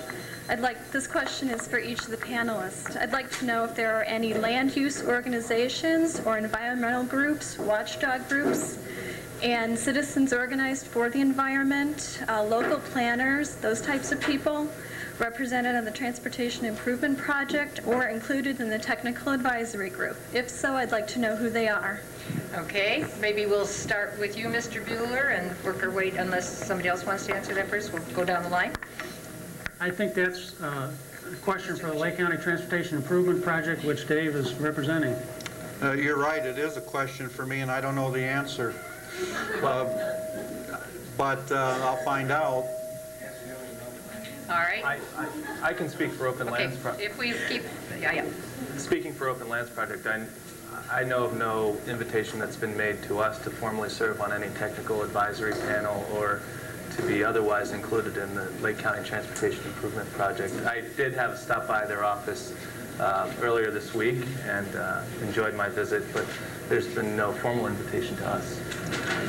This question is for each of the panelists. I'd like to know if there are any land use organizations or environmental groups, watchdog groups, and citizens organized for the environment, local planners, those types of people, represented on the Transportation Improvement Project or included in the technical advisory group. If so, I'd like to know who they are. Okay, maybe we'll start with you, Mr. Buehler, and work our way, unless somebody else wants to answer that first, we'll go down the line. I think that's a question for the Lake County Transportation Improvement Project, which Dave is representing. You're right, it is a question for me, and I don't know the answer. But I'll find out. All right. I can speak for Openlands. Okay, if we keep, Speaking for Openlands Project, I know of no invitation that's been made to us to formally serve on any technical advisory panel or to be otherwise included in the Lake County Transportation Improvement Project. I did have a stop by their office earlier this week and enjoyed my visit, but there's been no formal invitation to us.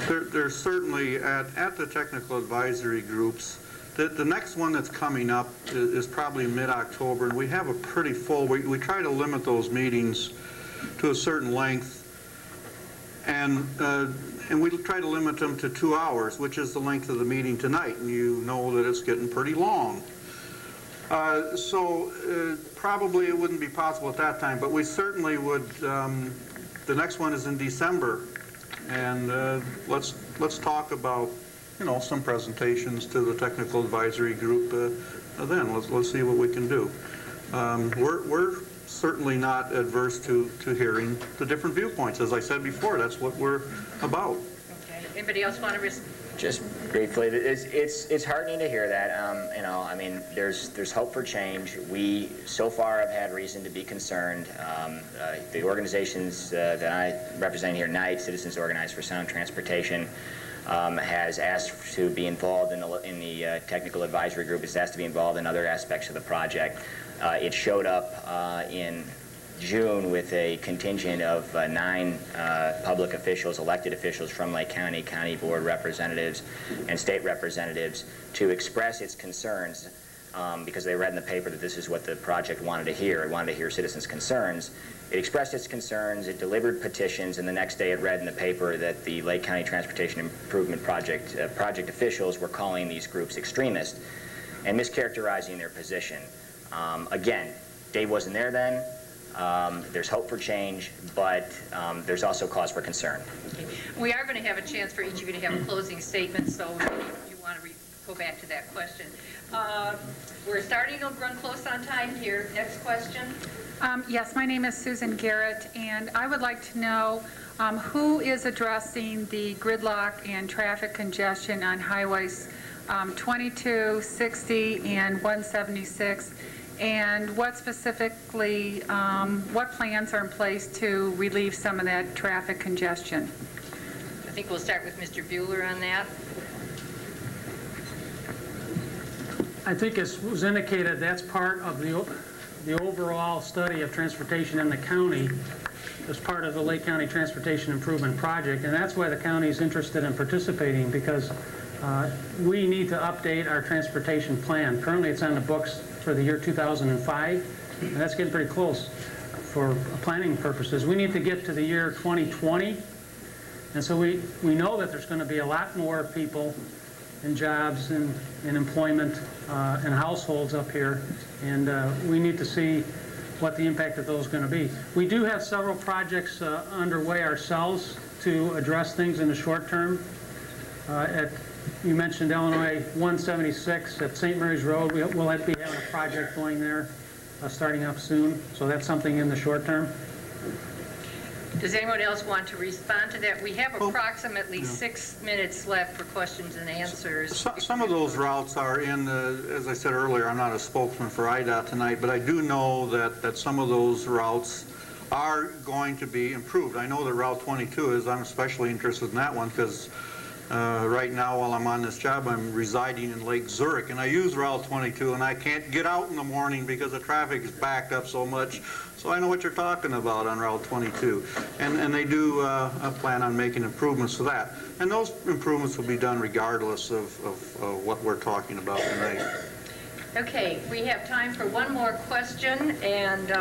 There's certainly, at the technical advisory groups, the next one that's coming up is probably mid-October, and we have a pretty full, we try to limit those meetings to a certain length, and we try to limit them to 2 hours, which is the length of the meeting tonight, and you know that it's getting pretty long. So probably it wouldn't be possible at that time, but we certainly would, the next one is in December, and let's talk about, some presentations to the technical advisory group then. Let's see what we can do. We're certainly not adverse to hearing the different viewpoints. As I said before, that's what we're about. Okay. Anybody else want to respond? Just briefly, it's heartening to hear that. There's hope for change. We so far have had reason to be concerned. The organizations that I represent here tonight, Citizens Organized for Sound Transportation, has asked to be involved in the technical advisory group. Has asked to be involved in other aspects of the project. It showed up in June with a contingent of 9 public officials, elected officials from Lake County, county board representatives, and state representatives to express its concerns because they read in the paper that this is what the project wanted to hear. It wanted to hear citizens' concerns. It expressed its concerns, it delivered petitions, and the next day it read in the paper that the Lake County Transportation Improvement Project officials were calling these groups extremist and mischaracterizing their position. Again, Dave wasn't there then. There's hope for change, but there's also cause for concern. Okay. We are going to have a chance for each of you to have a closing statement, so if you want to go back to that question. We're starting to run close on time here. Next question. Yes, my name is Susan Garrett, and I would like to know who is addressing the gridlock and traffic congestion on highways 22, 60, and 176, and what specifically, what plans are in place to relieve some of that traffic congestion? I think we'll start with Mr. Buehler on that. I think as was indicated, that's part of the overall study of transportation in the county as part of the Lake County Transportation Improvement Project, and that's why the county is interested in participating, because we need to update our transportation plan. Currently it's on the books for the year 2005, and that's getting pretty close for planning purposes. We need to get to the year 2020, and so we know that there's going to be a lot more people and jobs and employment and households up here, and we need to see what the impact of those is going to be. We do have several projects underway ourselves to address things in the short term. You mentioned Illinois 176 at St. Mary's Road. We'll be having a project going there starting up soon, so that's something in the short term. Does anyone else want to respond to that? We have approximately 6 minutes left for questions and answers. Some of those routes are in, as I said earlier, I'm not a spokesman for IDOT tonight, but I do know that some of those routes are going to be improved. I know that Route 22 is. I'm especially interested in that one because right now while I'm on this job, I'm residing in Lake Zurich, and I use Route 22, and I can't get out in the morning because the traffic is backed up so much. So I know what you're talking about on Route 22. And they do plan on making improvements to that. And those improvements will be done regardless of what we're talking about tonight. Okay, we have time for one more question, and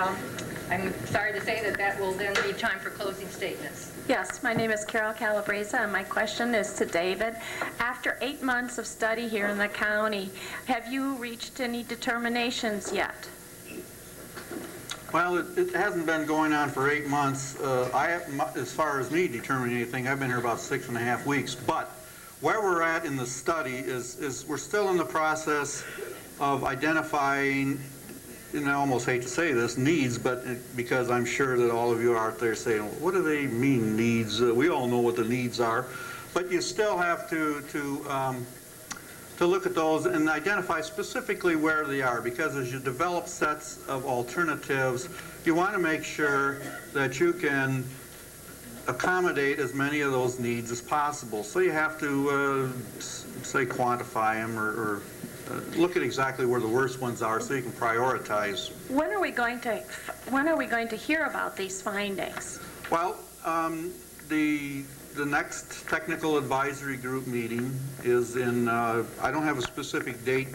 I'm sorry to say that will then be time for closing statements. Yes, my name is Carol Calabresa, and my question is to David. After 8 months of study here in the county, have you reached any determinations yet? Well, it hasn't been going on for 8 months. As far as me determining anything, I've been here about 6.5 weeks. But where we're at in the study is we're still in the process of identifying, and I almost hate to say this, needs, but because I'm sure that all of you are out there saying, what do they mean, needs? We all know what the needs are. But you still have to look at those and identify specifically where they are, because as you develop sets of alternatives, you want to make sure that you can accommodate as many of those needs as possible. So you have to, say, quantify them or look at exactly where the worst ones are so you can prioritize. When are we going to hear about these findings? Well, the next technical advisory group meeting is in, I don't have a specific date.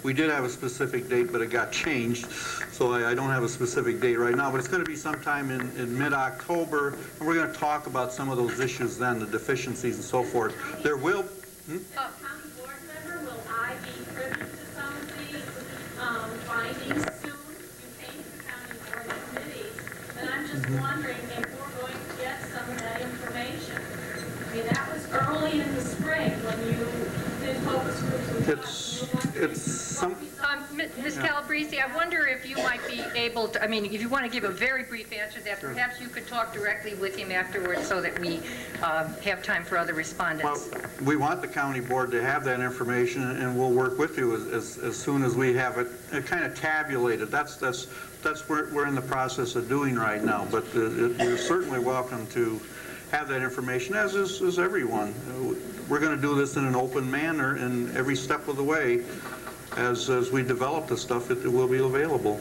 We did have a specific date, but it got changed, so I don't have a specific date right now, but it's going to be sometime in mid-October, and we're going to talk about some of those issues then, the deficiencies and so forth. There will... County board member, will I be privy to some of these findings soon? You came to the county board committee, and I'm just wondering if we're going to get some of that information. I mean, that was early in the spring when you did focus groups with Ms. Calabrese, I wonder if you might be able to, I mean, if you want to give a very brief answer to that, perhaps you could talk directly with him afterwards so that we have time for other respondents. Well, we want the county board to have that information, and we'll work with you as soon as we have it kind of tabulated. That's what we're in the process of doing right now, but you're certainly welcome to have that information, as is everyone. We're going to do this in an open manner, and every step of the way, as we develop the stuff, it will be available.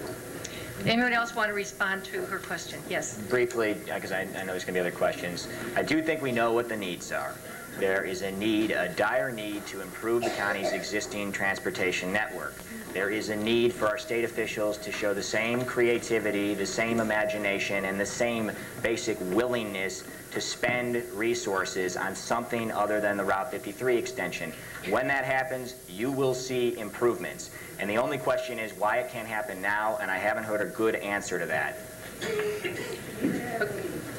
Anyone else want to respond to her question? Yes. Briefly, because I know there's going to be other questions, I do think we know what the needs are. There is a need, a dire need, to improve the county's existing transportation network. There is a need for our state officials to show the same creativity, the same imagination, and the same basic willingness to spend resources on something other than the Route 53 extension. When that happens, you will see improvements. And the only question is why it can't happen now, and I haven't heard a good answer to that.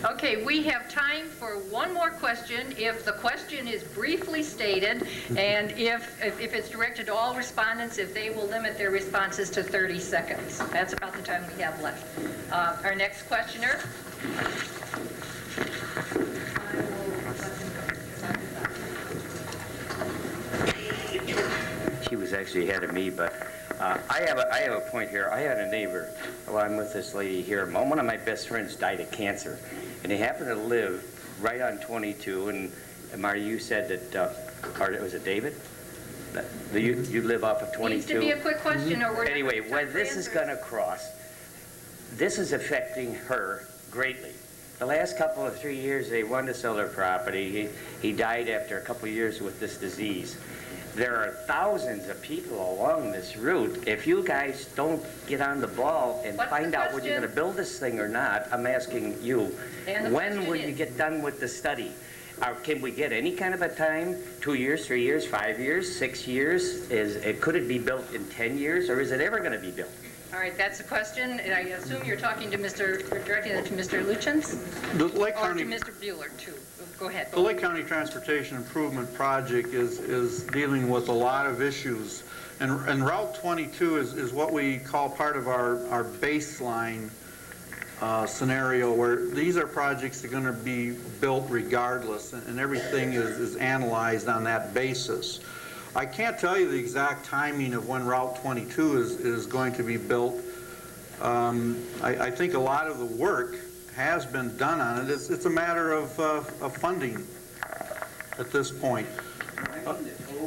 Okay, we have time for one more question. If the question is briefly stated, and if it's directed to all respondents, if they will limit their responses to 30 seconds. That's about the time we have left. Our next questioner. She was actually ahead of me, but I have a point here. I had a neighbor. Well, I'm with this lady here. One of my best friends died of cancer, and he happened to live right on 22. And Marty, you said that, or was it David? You live off of 22. Needs to be a quick question, or we're anyway. When this is going to cross, this is affecting her greatly. The last couple of 3 years, they wanted to sell their property. He died after a couple of years with this disease. There are thousands of people along this route. If you guys don't get on the ball and find out whether you're going to build this thing or not, I'm asking you, when will you get done with the study? Can we get any kind of a time? 2 years, 3 years, 5 years, 6 years? Could it be built in 10 years, or is it ever going to be built? All right, that's a question, and I assume you're talking to directing it to Mr. Lutyens? Or to Mr. Buehler, too. Go ahead. The Lake County Transportation Improvement Project is dealing with a lot of issues. And Route 22 is what we call part of our baseline scenario, where these are projects that are going to be built regardless, and everything is analyzed on that basis. I can't tell you the exact timing of when Route 22 is going to be built. I think a lot of the work has been done on it. It's a matter of funding at this point.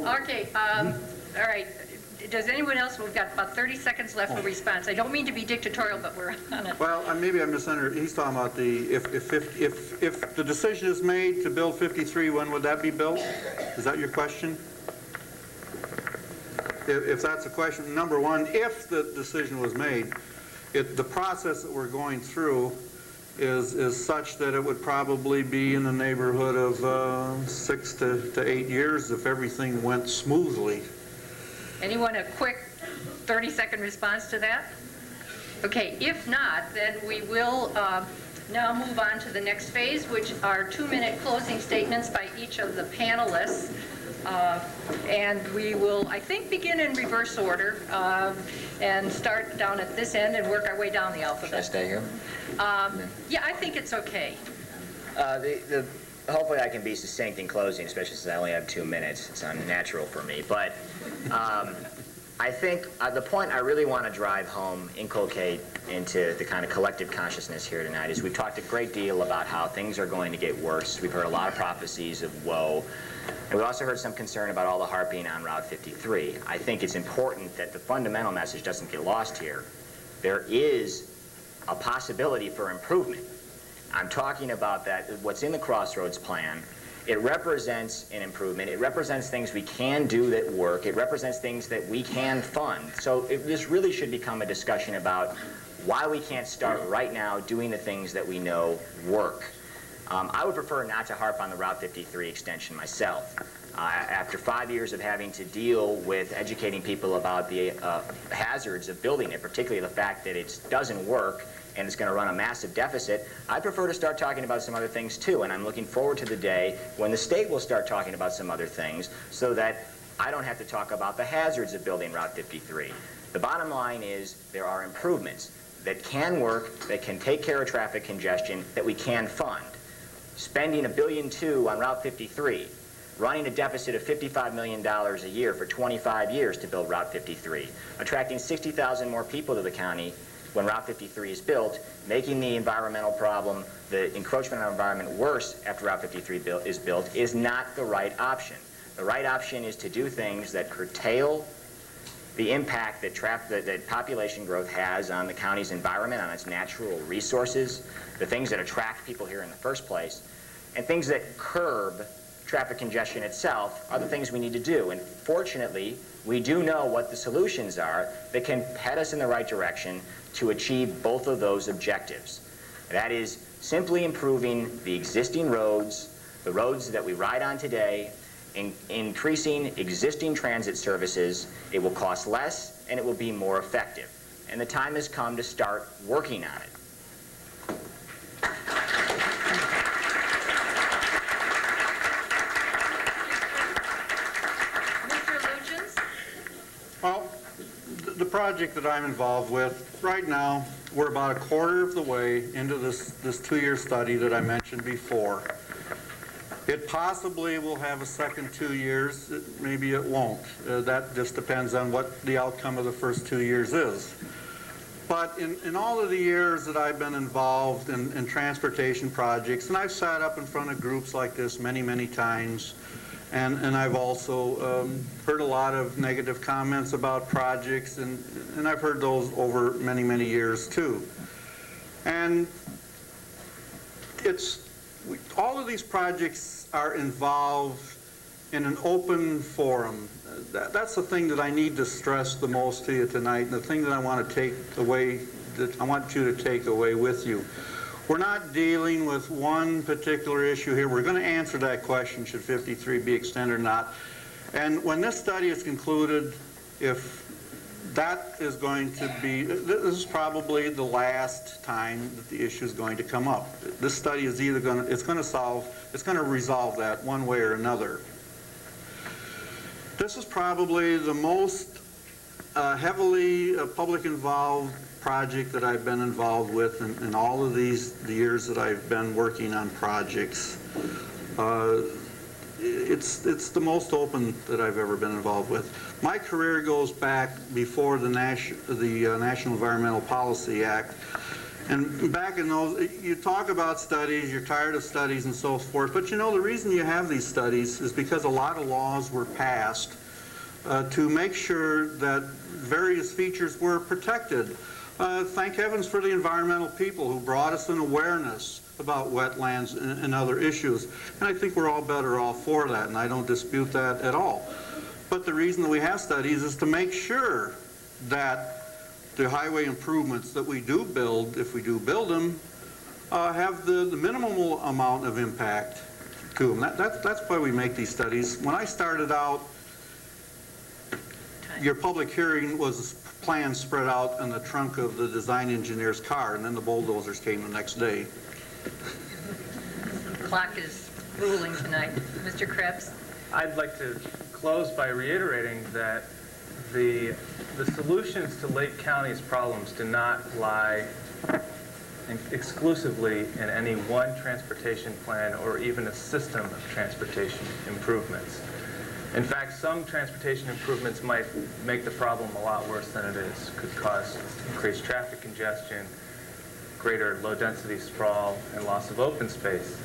Okay, all right. Does anyone else, we've got about 30 seconds left for response. I don't mean to be dictatorial, but we're on it. Well, maybe I misunderstood. He's talking about if the decision is made to build 53, when would that be built? Is that your question? If that's the question, number one, if the decision was made, the process that we're going through is such that it would probably be in the neighborhood of 6 to 8 years if everything went smoothly. Anyone a quick 30-second response to that? Okay, if not, then we will now move on to the next phase, which are 2-minute closing statements by each of the panelists. And we will, I think, begin in reverse order and start down at this end and work our way down the alphabet. Should I stay here? Yeah, I think it's okay. Hopefully I can be succinct in closing, especially since I only have 2 minutes. It's unnatural for me. But I think the point I really want to drive home, inculcate into the kind of collective consciousness here tonight is we've talked a great deal about how things are going to get worse. We've heard a lot of prophecies of woe. And we also heard some concern about all the harping on Route 53. I think it's important that the fundamental message doesn't get lost here. There is a possibility for improvement. I'm talking about that, what's in the Crossroads plan. It represents an improvement. It represents things we can do that work. It represents things that we can fund. So this really should become a discussion about why we can't start right now doing the things that we know work. I would prefer not to harp on the Route 53 extension myself. After 5 years of having to deal with educating people about the hazards of building it, particularly the fact that it doesn't work and it's going to run a massive deficit, I prefer to start talking about some other things too. And I'm looking forward to the day when the state will start talking about some other things so that I don't have to talk about the hazards of building Route 53. The bottom line is there are improvements that can work, that can take care of traffic congestion, that we can fund. Spending $1.2 billion on Route 53, running a deficit of $55 million a year for 25 years to build Route 53, attracting 60,000 more people to the county when Route 53 is built, making the environmental problem, the encroachment on the environment worse after Route 53 is built, is not the right option. The right option is to do things that curtail the impact that population growth has on the county's environment, on its natural resources, the things that attract people here in the first place, and things that curb traffic congestion itself are the things we need to do. And fortunately, we do know what the solutions are that can head us in the right direction to achieve both of those objectives. That is simply improving the existing roads, the roads that we ride on today, increasing existing transit services. It will cost less and it will be more effective. And the time has come to start working on it. Well, the project that I'm involved with, right now, we're about a quarter of the way into this 2-year study that I mentioned before. It possibly will have a second 2 years, maybe it won't. That just depends on what the outcome of the first 2 years is. But in all of the years that I've been involved in transportation projects, and I've sat up in front of groups like this many, many times, and I've also heard a lot of negative comments about projects, and I've heard those over many, many years too. And all of these projects are involved in an open forum. That's the thing that I need to stress the most to you tonight, and the thing that I want to take away, that I want you to take away with you. We're not dealing with one particular issue here. We're going to answer that question, should 53 be extended or not. And when this study is concluded, if that is going to be, this is probably the last time that the issue is going to come up. This study is either going to, it's going to resolve that one way or another. This is probably the most heavily public involved project that I've been involved with in all of the years that I've been working on projects. It's the most open that I've ever been involved with. My career goes back before the National Environmental Policy Act. And back in those, you talk about studies, you're tired of studies and so forth, but you know the reason you have these studies is because a lot of laws were passed to make sure that various features were protected. Thank heavens for the environmental people who brought us an awareness about wetlands and other issues. And I think we're all better off for that, and I don't dispute that at all. But the reason that we have studies is to make sure that the highway improvements that we do build, if we do build them, have the minimal amount of impact to them. That's why we make these studies. When I started out, your public hearing was plans spread out in the trunk of the design engineer's car, and then the bulldozers came the next day. The clock is ruling tonight. Mr. Krebs? I'd like to close by reiterating that the solutions to Lake County's problems do not lie exclusively in any one transportation plan or even a system of transportation improvements. In fact, some transportation improvements might make the problem a lot worse than it is. Could cause increased traffic congestion, greater low-density sprawl, and loss of open space.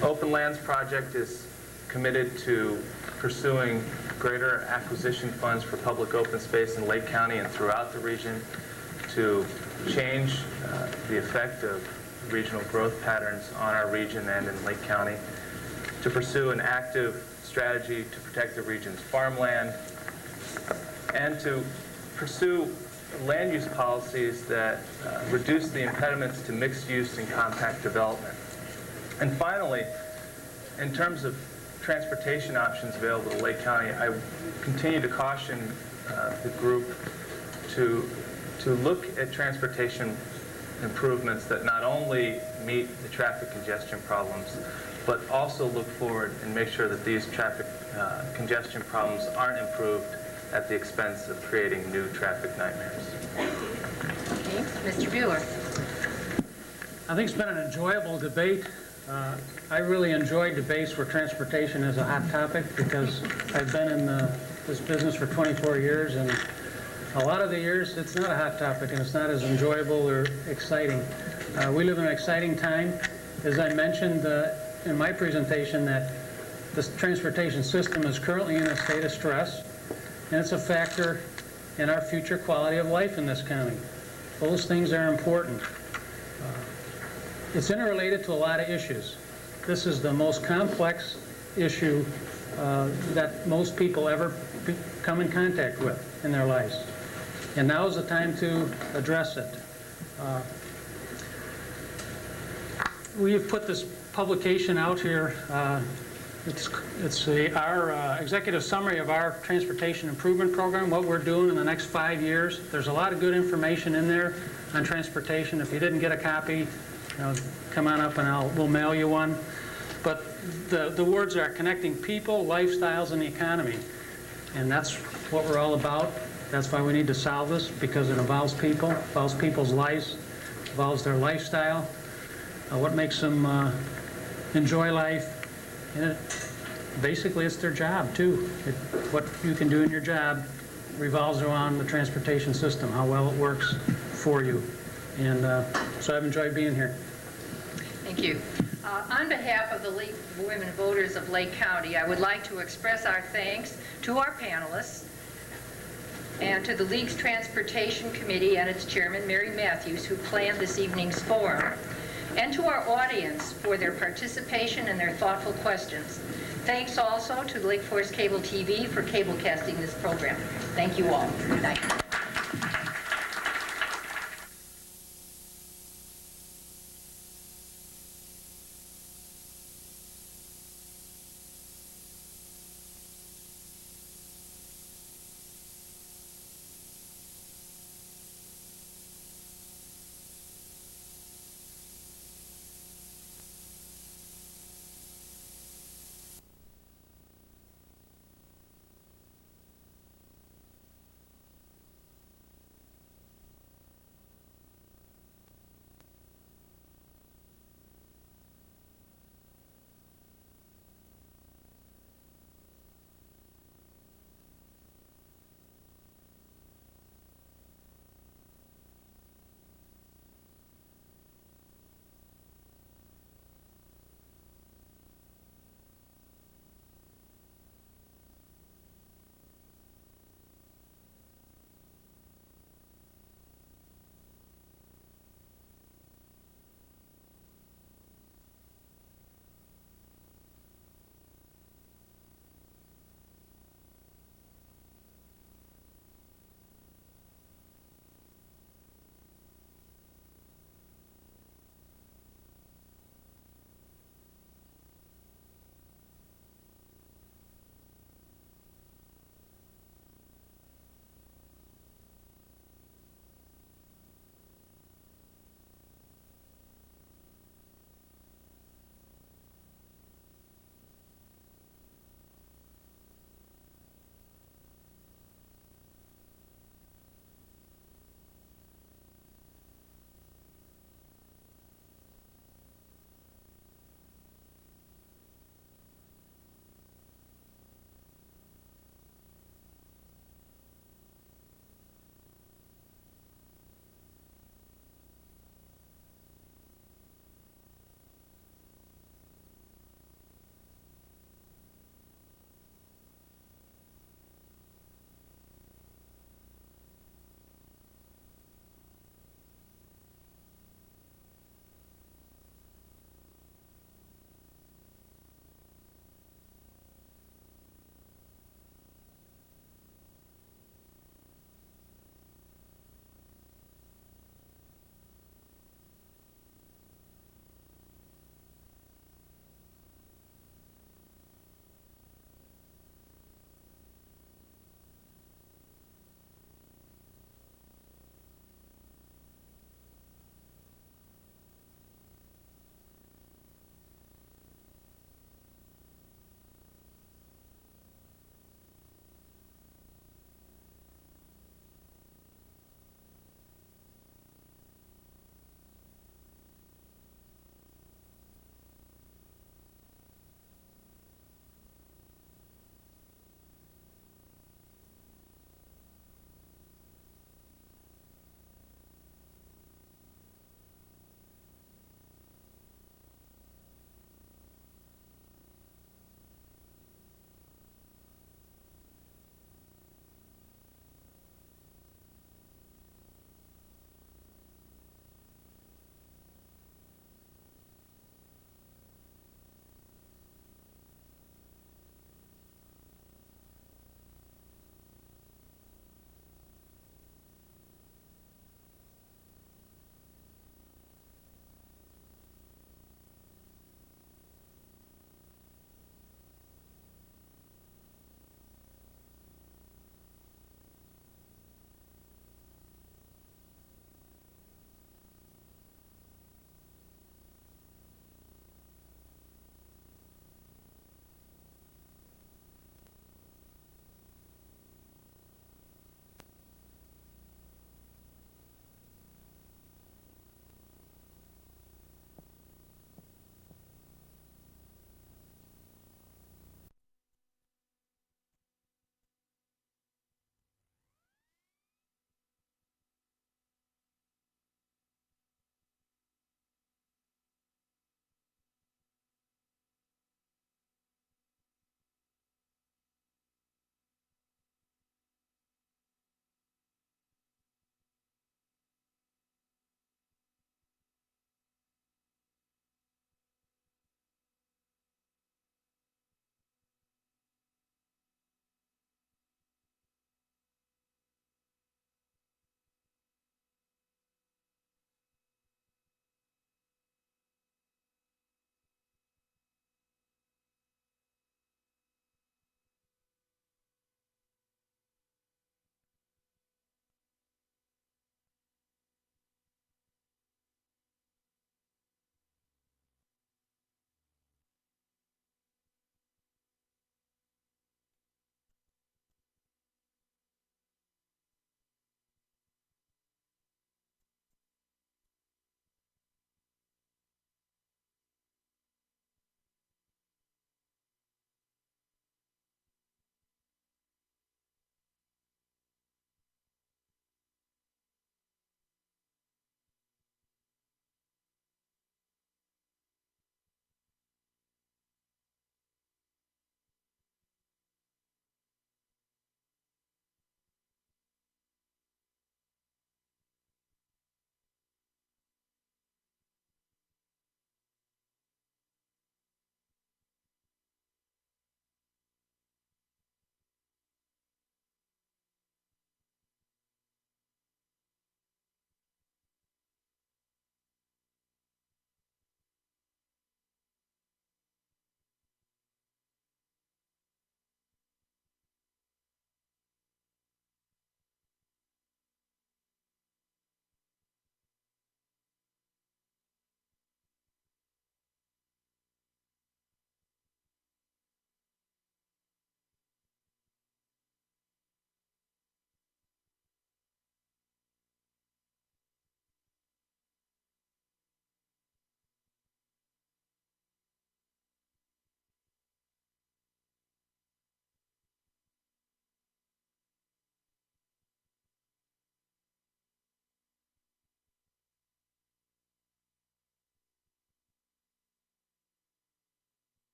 Openlands project is committed to pursuing greater acquisition funds for public open space in Lake County and throughout the region to change the effect of regional growth patterns on our region and in Lake County, to pursue an active strategy to protect the region's farmland, and to pursue land use policies that reduce the impediments to mixed use and compact development. And finally, in terms of transportation options available to Lake County, I continue to caution the group to look at transportation improvements that not only meet the traffic congestion problems, but also look forward and make sure that these traffic congestion problems aren't improved at the expense of creating new traffic nightmares. Okay, Mr. Buehler. I think it's been an enjoyable debate. I really enjoy debates where transportation is a hot topic because I've been in this business for 24 years, and a lot of the years it's not a hot topic and it's not as enjoyable or exciting. We live in an exciting time. As I mentioned in my presentation, that the transportation system is currently in a state of stress, and it's a factor in our future quality of life in this county. Those things are important. It's interrelated to a lot of issues. This is the most complex issue that most people ever come in contact with in their lives. And now is the time to address it. We have put this publication out here. It's our executive summary of our transportation improvement program, what we're doing in the next 5 years. There's a lot of good information in there on transportation. If you didn't get a copy, come on up and we'll mail you one. But the words are connecting people, lifestyles, and the economy. And that's what we're all about. That's why we need to solve this, because it involves people, involves people's lives, involves their lifestyle, what makes them enjoy life. And basically, it's their job, too. What you can do in your job revolves around the transportation system, how well it works for you. And so I've enjoyed being here. Thank you. On behalf of the League of Women Voters of Lake County, I would like to express our thanks to our panelists and to the League's Transportation Committee and its chairman, Mary Matthews, who planned this evening's forum, and to our audience for their participation and their thoughtful questions. Thanks also to Lake Forest Cable TV for cablecasting this program. Thank you all. Good night.